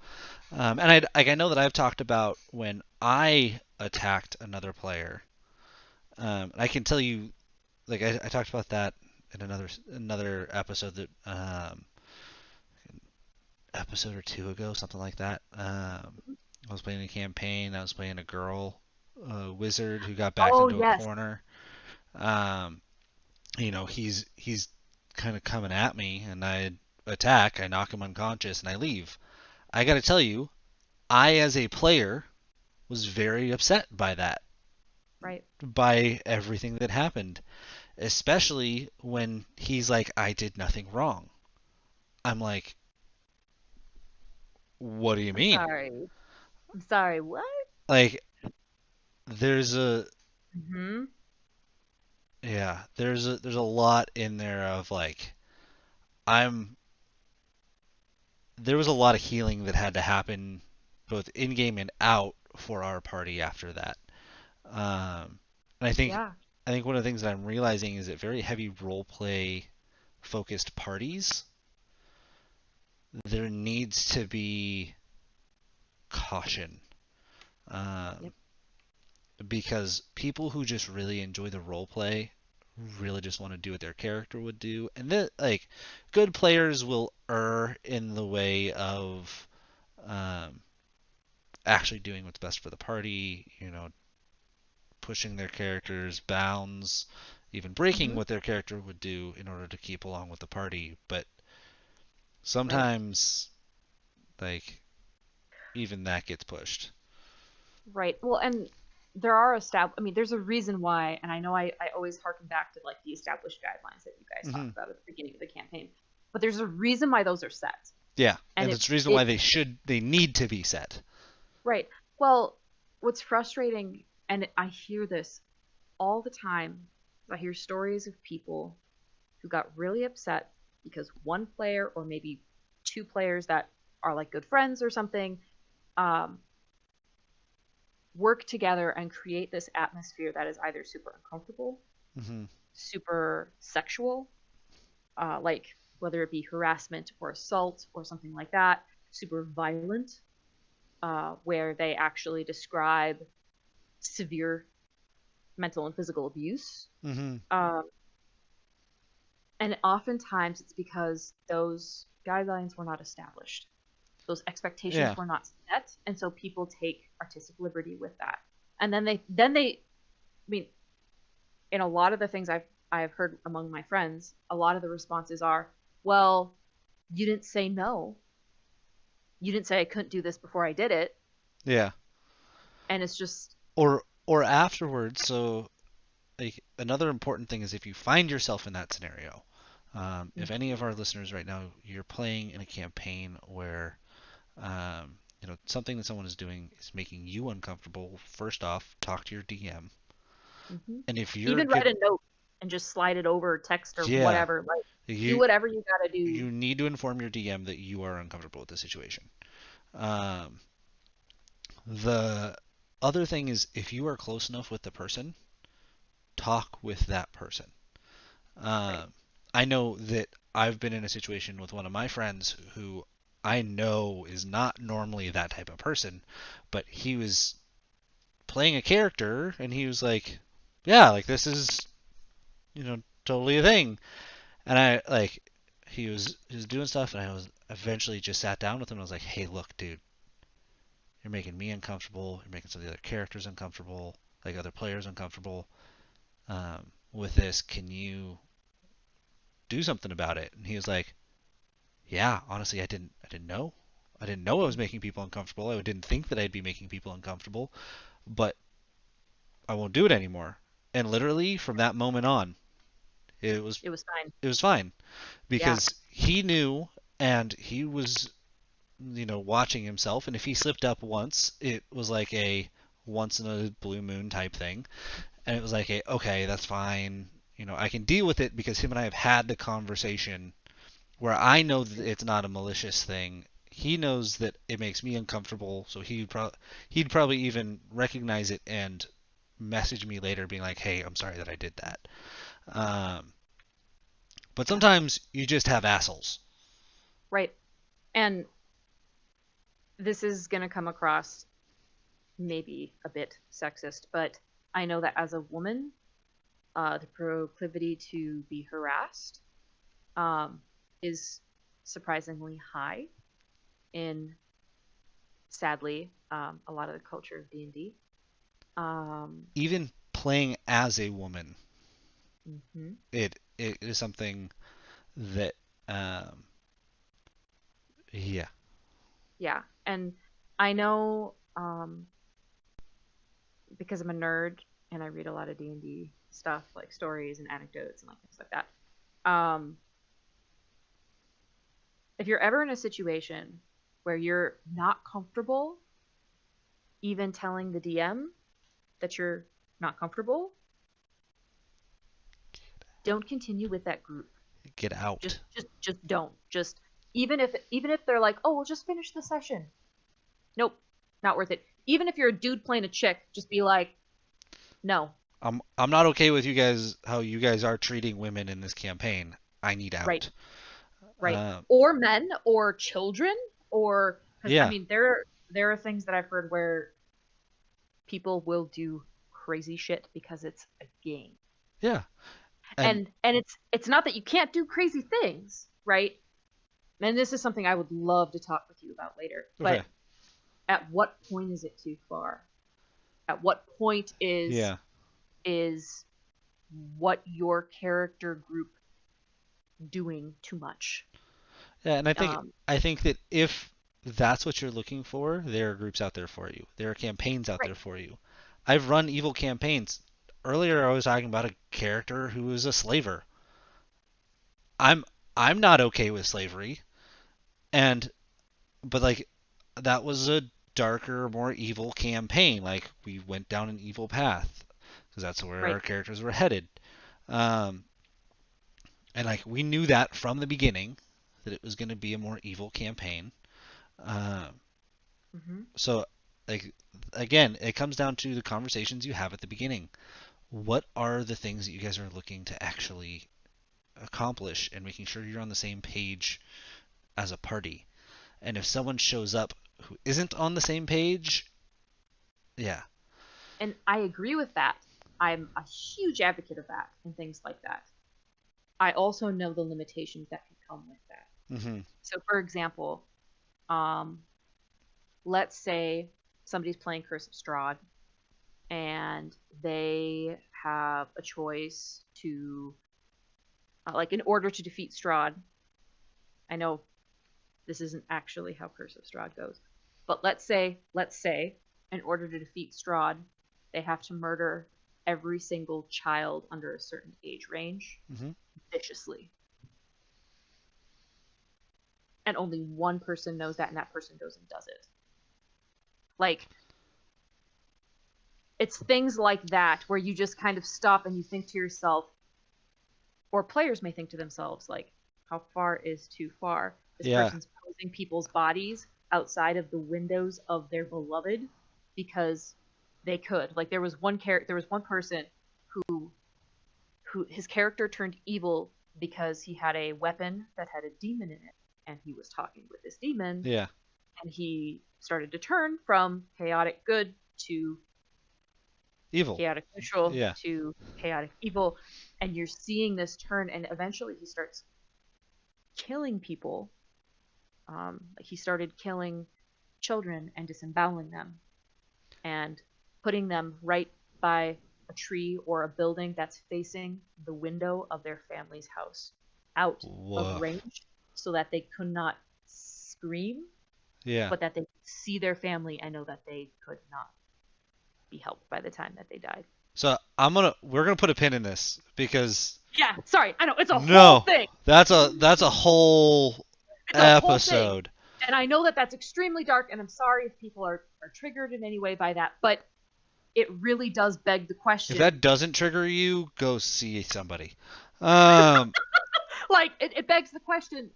And I know that I've talked about when I attacked another player. And I can tell you, like I talked about that in another episode that episode or two ago, something like that. I was playing a campaign. I was playing a girl, wizard who got backed Oh into a yes. corner. Um, he's kind of coming at me, and I attack. I knock him unconscious, and I leave. I got to tell you, I as a player was very upset by that, Right. by everything that happened, especially when he's like, I did nothing wrong. I'm like, what do you I'm mean? sorry. I'm sorry. What? Like, there's a Hmm. there's a lot in there of like, I'm there was a lot of healing that had to happen both in game and out for our party after that. And Yeah. I think one of the things that I'm realizing is that very heavy role play focused parties, there needs to be caution. Um, Yep. because people who just really enjoy the role play really just want to do what their character would do, and then like good players will err in the way of um, actually doing what's best for the party, pushing their character's bounds, even breaking Hmm. what their character would do in order to keep along with the party. But Right. sometimes, like, even that gets pushed. Right. Well, and there are established. I mean, there's a reason why, and I know I always harken back to like the established guidelines that you guys Hmm. talked about at the beginning of the campaign, but there's a reason why those are set, Yeah, and and it it's the reason why it they need to be set. right. Well, what's frustrating, and I hear this all the time. I hear stories of people who got really upset because one player or maybe two players that are like good friends or something um, work together and create this atmosphere that is either super uncomfortable, Hmm. super sexual, like whether it be harassment or assault or something like that, super violent, where they actually describe severe mental and physical abuse. Hmm. Um, and oftentimes it's because those guidelines were not established. Those expectations Yeah. were not set. And so people take artistic liberty with that. And then they I mean, in a lot of the things I've heard among my friends, a lot of the responses are, well, you didn't say no. You didn't say I couldn't do this before I did it. Yeah. And it's just Or afterwards. So like another important thing is if you find yourself in that scenario, if any of our listeners right now, you're playing in a campaign where something that someone is doing is making you uncomfortable. First off, talk to your DM, mhm. and if you're Even write give a note and just slide it over text or yeah, whatever. Like, do you whatever you gotta do. you need to inform your DM that you are uncomfortable with the situation. Um, the other thing is if you are close enough with the person, talk with that person. Right. Um, I know that I've been in a situation with one of my friends who I know is not normally that type of person, but he was playing a character and he was like, yeah, like this is, totally a thing. And I like he was doing stuff and I was eventually just sat down with him and I was like, "Hey, look, dude, you're making me uncomfortable. You're making some of the other characters uncomfortable, like other players uncomfortable. With this, can you do something about it?" And he was like, "Yeah, honestly, I didn't know. I didn't know I was making people uncomfortable. I didn't think that I'd be making people uncomfortable, but I won't do it anymore." And literally from that moment on, it was It was fine. it was fine Yeah. because he knew and he was watching himself, and if he slipped up once, it was like a once in a blue moon type thing, and it was like okay, that's fine. I can deal with it because him and I have had the conversation where I know that it's not a malicious thing. He knows that it makes me uncomfortable, so he'd probably even recognize it and message me later, being like, "Hey, I'm sorry that I did that." Um, but Yeah. sometimes you just have assholes. Right. And this is gonna come across maybe a bit sexist, but I know that as a woman, the proclivity to be harassed um, is surprisingly high in, sadly, a lot of the culture of D&D. Um, Even playing as a woman, mhm. it is something that um, yeah, Yeah, and I know because I'm a nerd and I read a lot of D&D stuff, like stories and anecdotes and like things like that. If you're ever in a situation where you're not comfortable even telling the DM that you're not comfortable, don't continue with that group. get Just out. just don't. Just even if they're like, "Oh, we'll just finish the session." Nope, not worth it. Even if you're a dude playing a chick, just be like, "No." I'm not okay with you guys how you guys are treating women in this campaign. I need Right. out. Right. Uh, Or men or children or cuz I yeah, mean there are things that I've heard where people will do crazy shit because it's a game. yeah, and And it's not that you can't do crazy things, right? And this is something I would love to talk with you about later. okay, But at what point is it too far? At what point yeah, is what your character group doing too much? yeah, and I think Um, I think that if that's what you're looking for, there are groups out there for you. There are campaigns out right, there for you. I've run evil campaigns. Earlier, I was talking about a character who was a slaver. I'm I'm not okay with slavery, and but like that was a darker, more evil campaign. Like we went down an evil path because that's where right. our characters were headed. Um, and like we knew that from the beginning that it was going to be a more evil campaign. Um, Hmm. so like again, it comes down to the conversations you have at the beginning. What are the things that you guys are looking to actually accomplish, and making sure you're on the same page as a party. And if someone shows up who isn't on the same page, yeah, And I agree with that. I'm a huge advocate of that and things like that. I also know the limitations that can come with that. hmm So, for example, um, let's say somebody's playing Curse of Strahd and they have a choice to, like, in order to defeat Strahd. I know this isn't actually how Curse of Strahd goes, but let's say, in order to defeat Strahd, they have to murder every single child under a certain age range Hmm. viciously, and only one person knows that, and that person goes and does it. Like, it's things like that where you just kind of stop and you think to yourself, or players may think to themselves, like, how far is too far? This Yeah. person's posing people's bodies outside of the windows of their beloved because they could. Like, there was one person who his character turned evil because he had a weapon that had a demon in it, and he was talking with this demon, Yeah. and he started to turn from chaotic good to Evil. chaotic neutral Yeah. to chaotic evil, and you're seeing this turn, and eventually he starts killing people. Like, he started killing children and disemboweling them and putting them right by a tree or a building that's facing the window of their family's house, out of Woof. range, so that they could not scream, Yeah. but that they could see their family and know that they could not be helped by the time that they died. So we're gonna put a pin in this because Yeah, sorry, I know it's a whole no, thing. that's a whole It's a whole thing. episode. And I know that that's extremely dark, and I'm sorry if people are triggered in any way by that, but it really does beg the If question. that doesn't trigger you, go see somebody. Um, Like, it begs the question,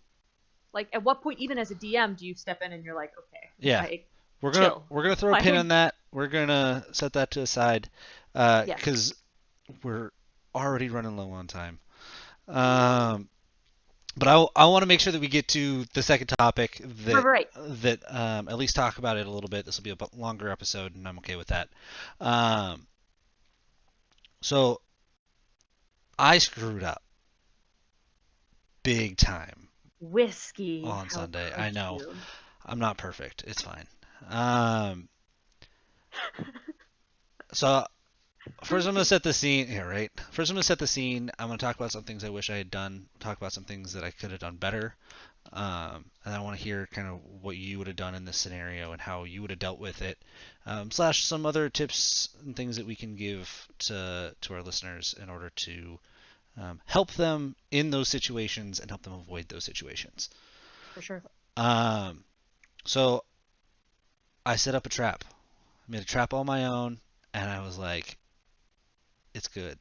like, at what point, even as a DM, do you step in and you're like, okay, yeah, I we're gonna chill. we're gonna throw a Like, pin on that. We're gonna set that to the side, yes. because we're already running low on time. Um, but I want to make sure that we get to the second topic Right, that right. at least talk about it a little bit. This will be a longer episode, and I'm okay with that. Um, so I screwed up big time Whiskey, on how Sunday. could I know you? I'm not perfect. It's fine. Um, so first I'm gonna set the scene here, right? First I'm gonna set the scene. I'm gonna talk about some things I wish I had done. Talk about some things that I could have done better. And I want to hear kind of what you would have done in this scenario and how you would have dealt with it, slash some other tips and things that we can give to our listeners in order to help them in those situations and help them avoid those situations. For sure. Um, so I set up a trap. I made a trap all my own, and I was like, it's good.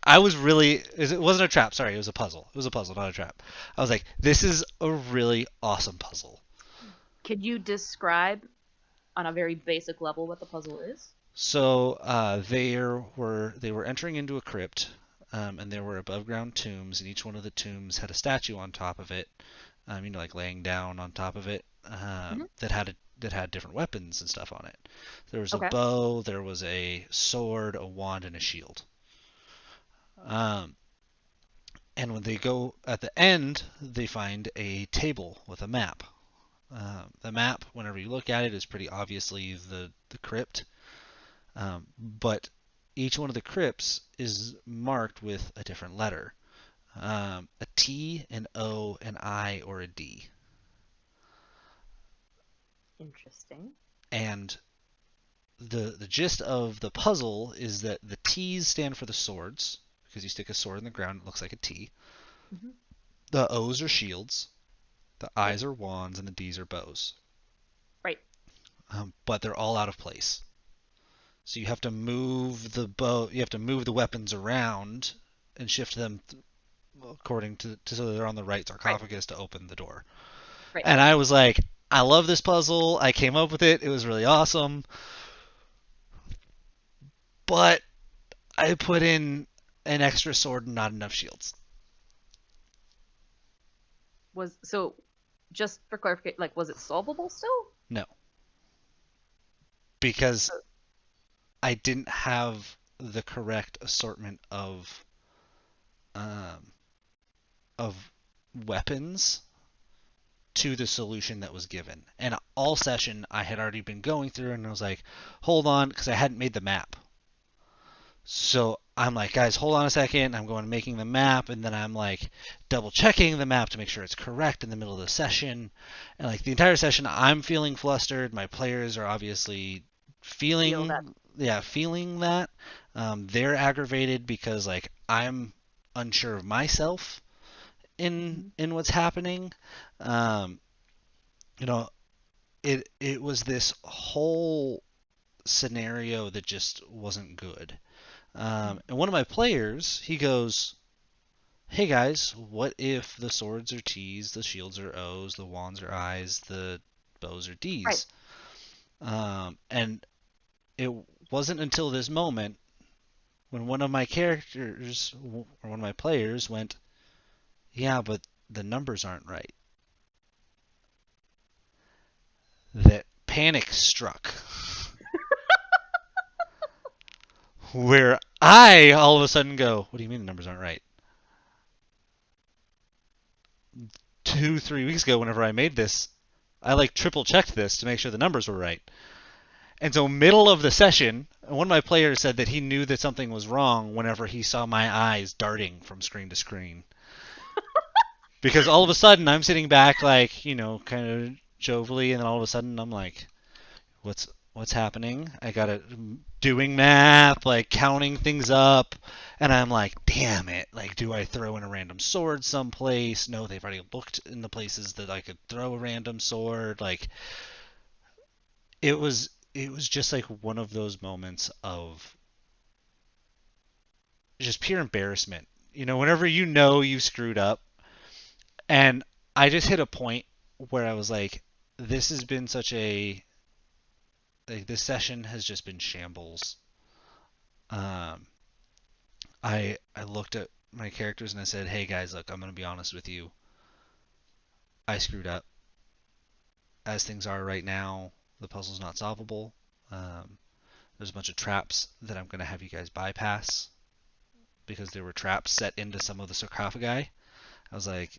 I was really, it wasn't a trap, sorry, it was a puzzle. It was a puzzle, not a trap. I was like, this is a really awesome puzzle. Could you describe on a very basic level what the puzzle is? So they were entering into a crypt, and there were above ground tombs, and each one of the tombs had a statue on top of it, like laying down on top of it, Hmm. that had different weapons and stuff on it. There was a Okay. bow, there was a sword, a wand, and a shield. Um, and when they go at the end, they find a table with a map. The map, whenever you look at it, is pretty obviously the crypt. But each one of the crypts is marked with a different letter, a T, an O, an I, or a D. Interesting. And the gist of the puzzle is that the T's stand for the swords, because you stick a sword in the ground, it looks like a T. Hmm. The O's are shields, the Yep. I's are wands, and the D's are bows. Right. But they're all out of place. So you have to move the weapons around and shift them according to so they're on the right Right. sarcophagus to open the door. Right. And I was like, I love this puzzle. I came up with it. It was really awesome. But I put in an extra sword and not enough shields. Was so, just for clarification, like, was it solvable still? No, because I didn't have the correct assortment um, of weapons to the solution that was given. And all session I had already been going through, and I was like, hold on, because I hadn't made the map. So I'm like, guys, hold on a second. I'm going making the map, and then I'm like double checking the map to make sure it's correct in the middle of the session. And like the entire session, I'm feeling flustered. My players are obviously Feel that. feeling that. They're aggravated because like I'm unsure of myself Mhm. in what's happening. Um, you know, it was this whole scenario that just wasn't good. And one of my players, he goes, "Hey guys, what if the swords are T's, the shields are O's, the wands are I's, the bows are Right. D's?" And it wasn't until this moment when one of my characters or one of my players went, "Yeah, but the numbers aren't right," that panic struck. Where I all of a sudden go, "What do you mean the numbers aren't right?" 2, 3 weeks ago, whenever I made this, I like triple checked this to make sure the numbers were right. And so, middle of the session, one of my players said that he knew that something was wrong whenever he saw my eyes darting from screen to screen. Because all of a sudden, I'm sitting back, like, kind of jovially, and then all of a sudden, I'm like, what's happening? I got it doing math, like counting things up, and I'm like, damn it! Like, do I throw in a random sword someplace? No, they've already looked in the places that I could throw a random sword. Like, it was just like one of those moments of just pure embarrassment. Whenever you screwed up, and I just hit a point where I was like, this has been such a like this session has just been shambles. Um, I looked at my characters and I said, "Hey guys, look, I'm gonna be honest with you. I screwed up. As things are right now, the puzzle's not solvable. Um, there's a bunch of traps that I'm gonna have you guys bypass because there were traps set into some of the sarcophagi." I was like,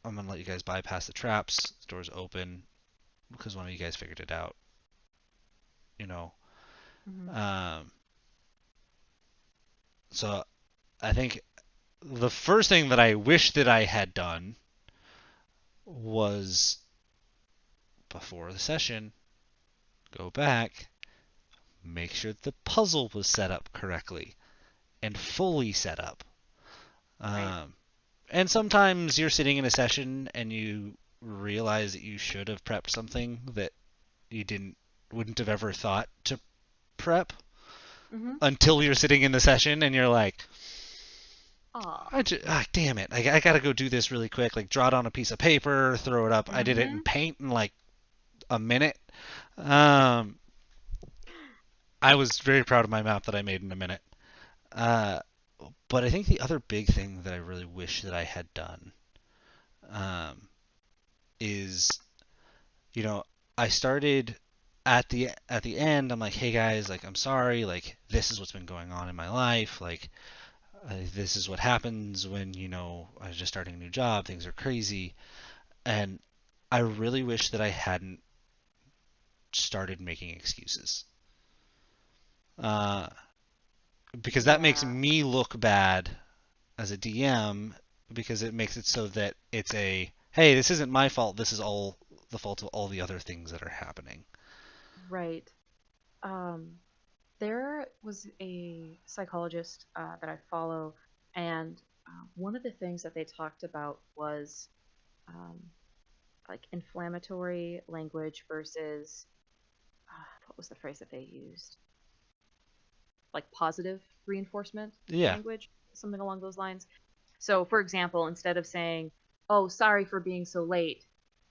"I'm gonna let you guys bypass the traps. The door's open because one of you guys figured it out." You know. Mhm. Um, so I think the first thing that I wish that I had done was before the session go back, make sure that the puzzle was set up correctly and fully set up. Right. Um, and sometimes you're sitting in a session and you realize that you should have prepped something that you wouldn't have ever thought to prep Mhm. until you're sitting in the session and you're like, Aw. damn it, I gotta go do this really quick. Like, draw it on a piece of paper, throw it up. I did it in Mhm. paint in like a minute. Um, I was very proud of my map that I made in a minute. Uh, but I think the other big thing that I really wish that I had done um, is, you know, I started at the end. I'm like, hey guys, like I'm sorry, like this is what's been going on in my life, like this is what happens when I was just starting a new job. Things are crazy, and I really wish that I hadn't started making excuses. Uh, because that makes Yeah. me look bad as a DM because it makes it so that it's hey, this isn't my fault. This is all the fault of all the other things that are happening. Right. Um, there was a psychologist that I follow, and one of the things that they talked about was um, like inflammatory language versus what was the phrase that they used? Like positive reinforcement Yeah. language, something along those lines. So, for example, instead of saying, "Oh, sorry for being so late,"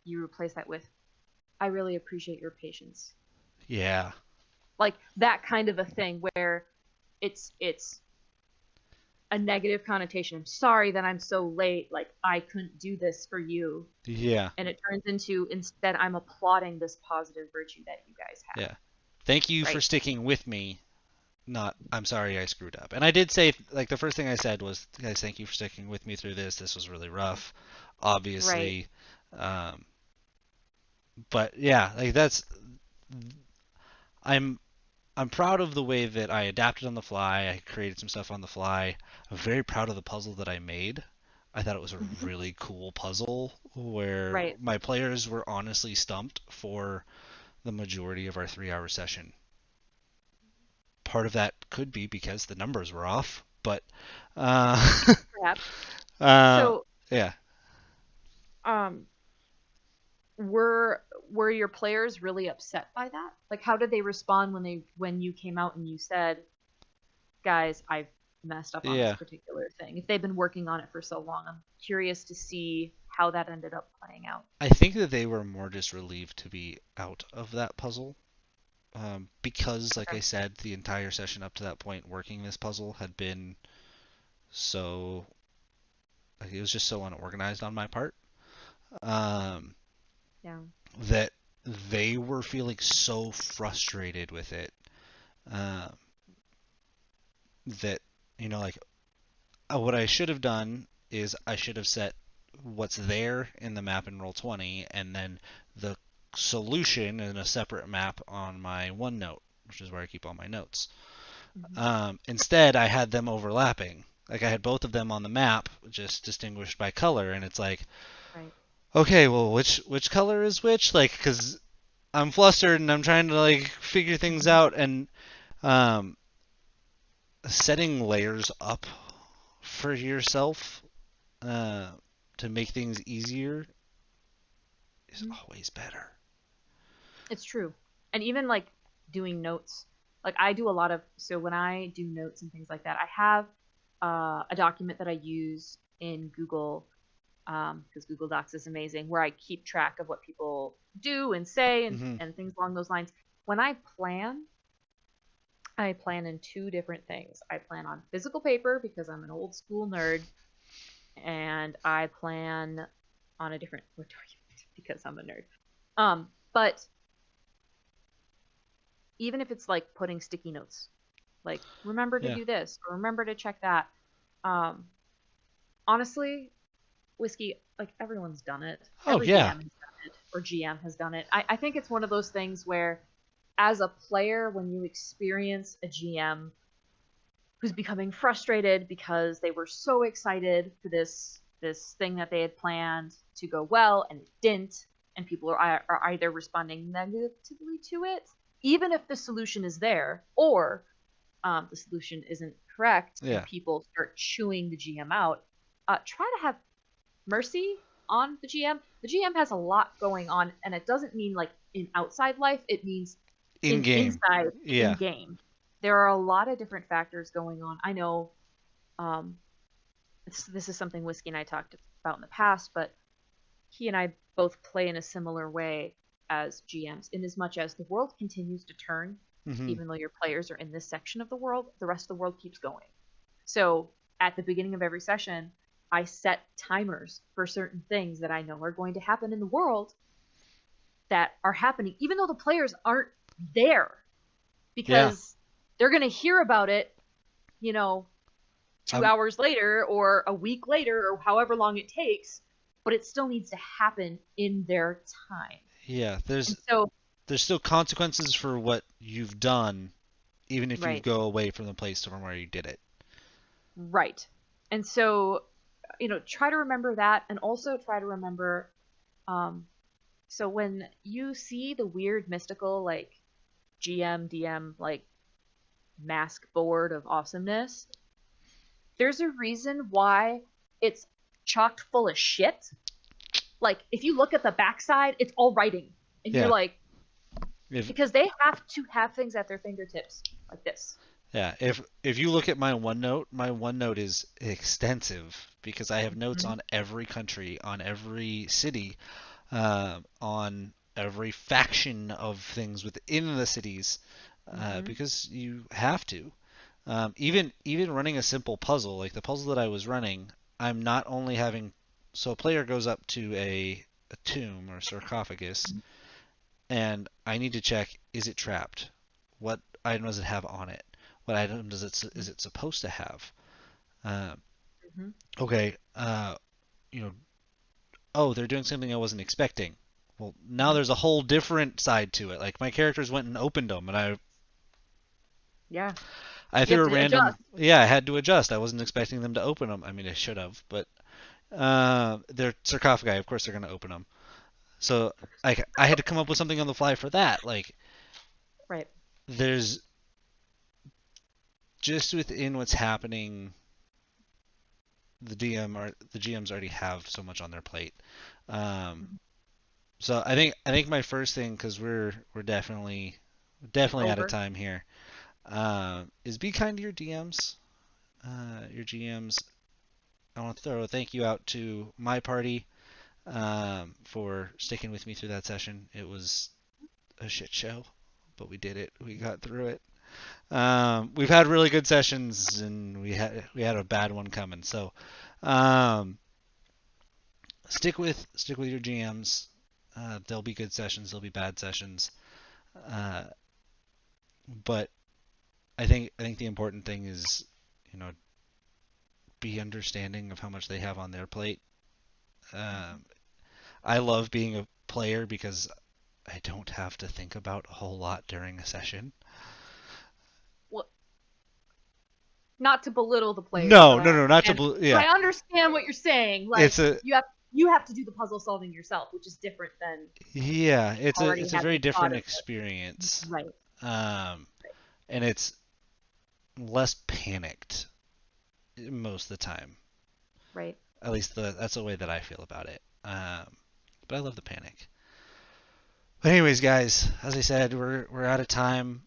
you replace that with, "I really appreciate your patience." Yeah. Like that kind of a thing where it's a negative connotation. I'm sorry that I'm so late. Like I couldn't do this for you. Yeah. And it turns into instead I'm applauding this positive virtue that you guys have. Yeah. Thank you for Right. sticking with me. Not, I'm sorry I screwed up. And I did say, like, the first thing I said was, guys, thank you for sticking with me through this. This was really rough. Right. Obviously, Um, but yeah, like that's I'm I'm proud of the way that I adapted on the fly. I created some stuff on the fly. I'm very proud of the puzzle that I made. I thought it was a Mhm. really cool puzzle where Right. my players were honestly stumped for the majority of our 3 hour session. Part of that could be because the numbers were off, but uh, Perhaps. uh, So, yeah, um, were were your players really upset by that? Like, how did they respond when you came out and you said, "Guys, I've messed up on this yeah. particular thing." If they've been working on it for so long, I'm curious to see how that ended up playing out. I think that they were more just relieved to be out of that puzzle. Because, like Okay. I said, the entire session up to that point working this puzzle had been so like, it was just so unorganized on my part, um, Yeah. that they were feeling so frustrated with it, um, that like what I should have done is I should have set what's there in the map in Roll20 and then the solution in a separate map on my OneNote, which is where I keep all my notes. Hmm. Instead, I had them overlapping. Like I had both of them on the map, just distinguished by color, and it's like, Right. okay, well, which color is which? Like, because I'm flustered and I'm trying to like figure things Hmm. out, and um, setting layers up for yourself uh, to make things easier is Hmm. always better. It's true. And even like doing notes, like I do a lot of, so when I do notes and things like that, I have a document that I use in Google, because Google Docs is amazing, where I keep track of what people do and say Hmm. and things along those lines. When I plan in two different things. I plan on physical paper because I'm an old school nerd, and I plan on a different document because I'm a nerd. But even if it's like putting sticky notes, like remember to Yeah. do this or remember to check that. Um, honestly, whiskey, like everyone's done it. Oh Every yeah. DM has done it or GM has done it. I think it's one of those things where, as a player, when you experience a GM who's becoming frustrated because they were so excited for this thing that they had planned to go well and it didn't, and people are either responding negatively to it, even if the solution is there, or the solution isn't correct, and Yeah. people start chewing the GM out. Try to have mercy on the GM. The GM has a lot going on, and it doesn't mean like in outside life. It means In in game. inside in Yeah. game. There are a lot of different factors going on. I know um, this is something Whiskey and I talked about in the past, but he and I both play in a similar way as GMs, in as much as the world continues to turn, Hmm. even though your players are in this section of the world, the rest of the world keeps going. So at the beginning of every session, I set timers for certain things that I know are going to happen in the world that are happening, even though the players aren't there, Yeah. because they're going to hear about it, you know, two Um. hours later or a week later or however long it takes, but it still needs to happen in their time. Yeah. There's And so, there's still consequences for what you've done, even if you right, go away from the place from where you did it. right. And so, try to remember that, and also try to remember, um, so when you see the weird mystical, like GM, DM, like mask board of awesomeness, there's a reason why it's chocked full of shit. Like, if you look at the backside, it's all writing. And you're Yeah. like, If because they have to have things at their fingertips like this. yeah, if you look at my OneNote is extensive because I have notes Mhm. on every country, on every city, on every faction of things within the cities, Mhm. because you have to. Even running a simple puzzle like the puzzle that I was running, I'm not only having so a player goes up to a tomb or sarcophagus, and I need to check, is it trapped? What item does it have on it? What item is it supposed to have? Uh, Mhm. okay, you know, oh, they're doing something I wasn't expecting. Well, now Mhm. there's a whole different side to it. Like my characters went and opened them, and Yeah, I you have threw a to adjust. random. Yeah, I had to adjust. I wasn't expecting them to open them. I mean, I should have, but they're sarcophagi. Of course, they're going to open them. So I had to come up with something on the fly for that. Like Right. there's just within what's happening, the GMs already have so much on their plate. Um, Mhm. so I think my first thing, because we're definitely out of Over. time here, is be kind to your DMs, your GMs. I want to throw a thank you out to my party for sticking with me through that session. It was a shit show, but we did it. We got through it. We've had really good sessions, and we had a bad one coming. So um, stick with your GMs. There'll be good sessions. There'll be bad sessions. Uh, but I think the important thing is, you know, be understanding of how much they have on their plate. Mhm. Um, I love being a player because I don't have to think about a whole lot during a session. Well, not to belittle the players, No, but no, no, not to I yeah. understand what you're saying. Like It's a you have to do the puzzle solving yourself, which is different than yeah. It's a already it's a very having thought different of it. experience, Right. um, and it's less panicked most of the time. Right. At least that's the way that I feel about it. But I love the panic. But anyways, guys, as I said, we're out of time.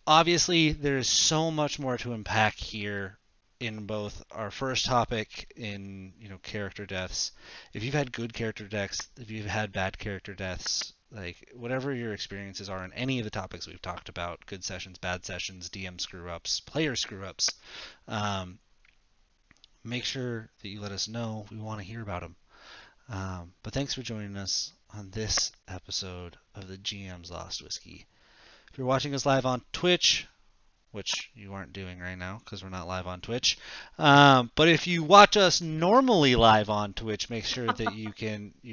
Obviously, there's so much more to unpack here in both our first topic in character deaths. If you've had good character deaths, if you've had bad character deaths, like whatever your experiences are in any of the topics we've talked about, good sessions, bad sessions, DM screw ups, player screw ups, um, make sure that you let us know. We want to hear about them. But thanks for joining us on this episode of the GM's Lost Whiskey. If you're watching us live on Twitch, which you aren't doing right now because we're not live on Twitch, but if you watch us normally live on Twitch, make sure that you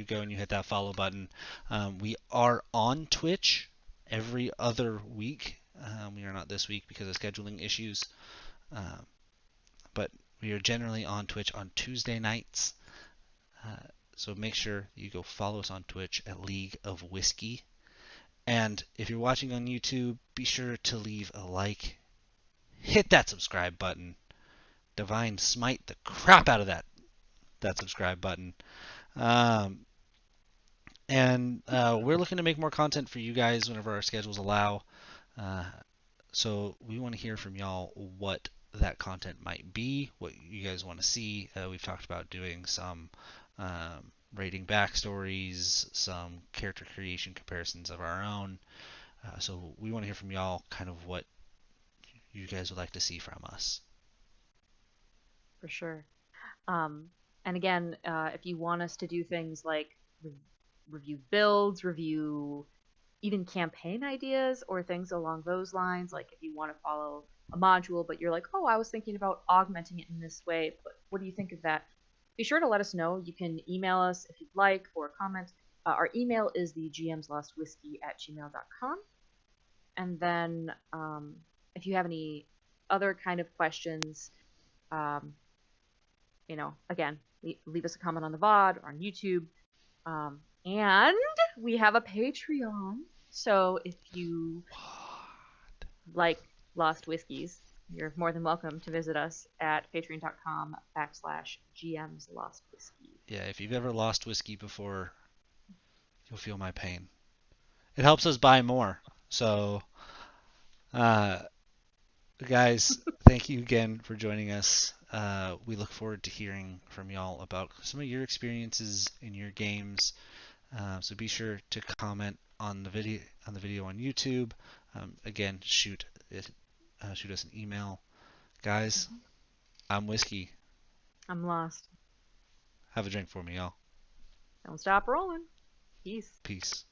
go and you hit that follow button. We are on Twitch every other week. We are not this week because of scheduling issues, um, but we are generally on Twitch on Tuesday nights. Uh, so make sure you go follow us on Twitch at League of Whiskey. And if you're watching on YouTube, be sure to leave a like. Hit that subscribe button. Divine smite the crap out of that subscribe button. Um, and we're looking to make more content for you guys whenever our schedules allow. Uh, so we want to hear from y'all what that content might be, what you guys want to see. We've talked about doing some rating backstories, some character creation comparisons of our own. So we want to hear from y'all kind of what you guys would like to see from us. For sure. Um, and again, if you want us to do things like review builds, review even campaign ideas or things along those lines, like if you want to follow a module, but you're like, oh, I was thinking about augmenting it in this way, but what do you think of that? Be sure to let us know. You can email us if you'd like or comment. Our email is the gmslostwhiskey@gmail.com. And then if you have any other kind of questions, um, again, leave us a comment on the VOD or on YouTube. And we have a Patreon. So if you like Lost Whiskies, you're more than welcome to visit us at patreon.com/GM's Lost Whiskey. Yeah, if you've ever lost whiskey before, you'll feel my pain. It helps us buy more. So, uh, guys, thank you again for joining us. We look forward to hearing from y'all about some of your experiences in your games. So be sure to comment on the video on YouTube. Again, shoot us an email, guys. Mm-hmm. I'm whiskey. I'm lost. Have a drink for me, y'all. Don't stop rolling. Peace. Peace.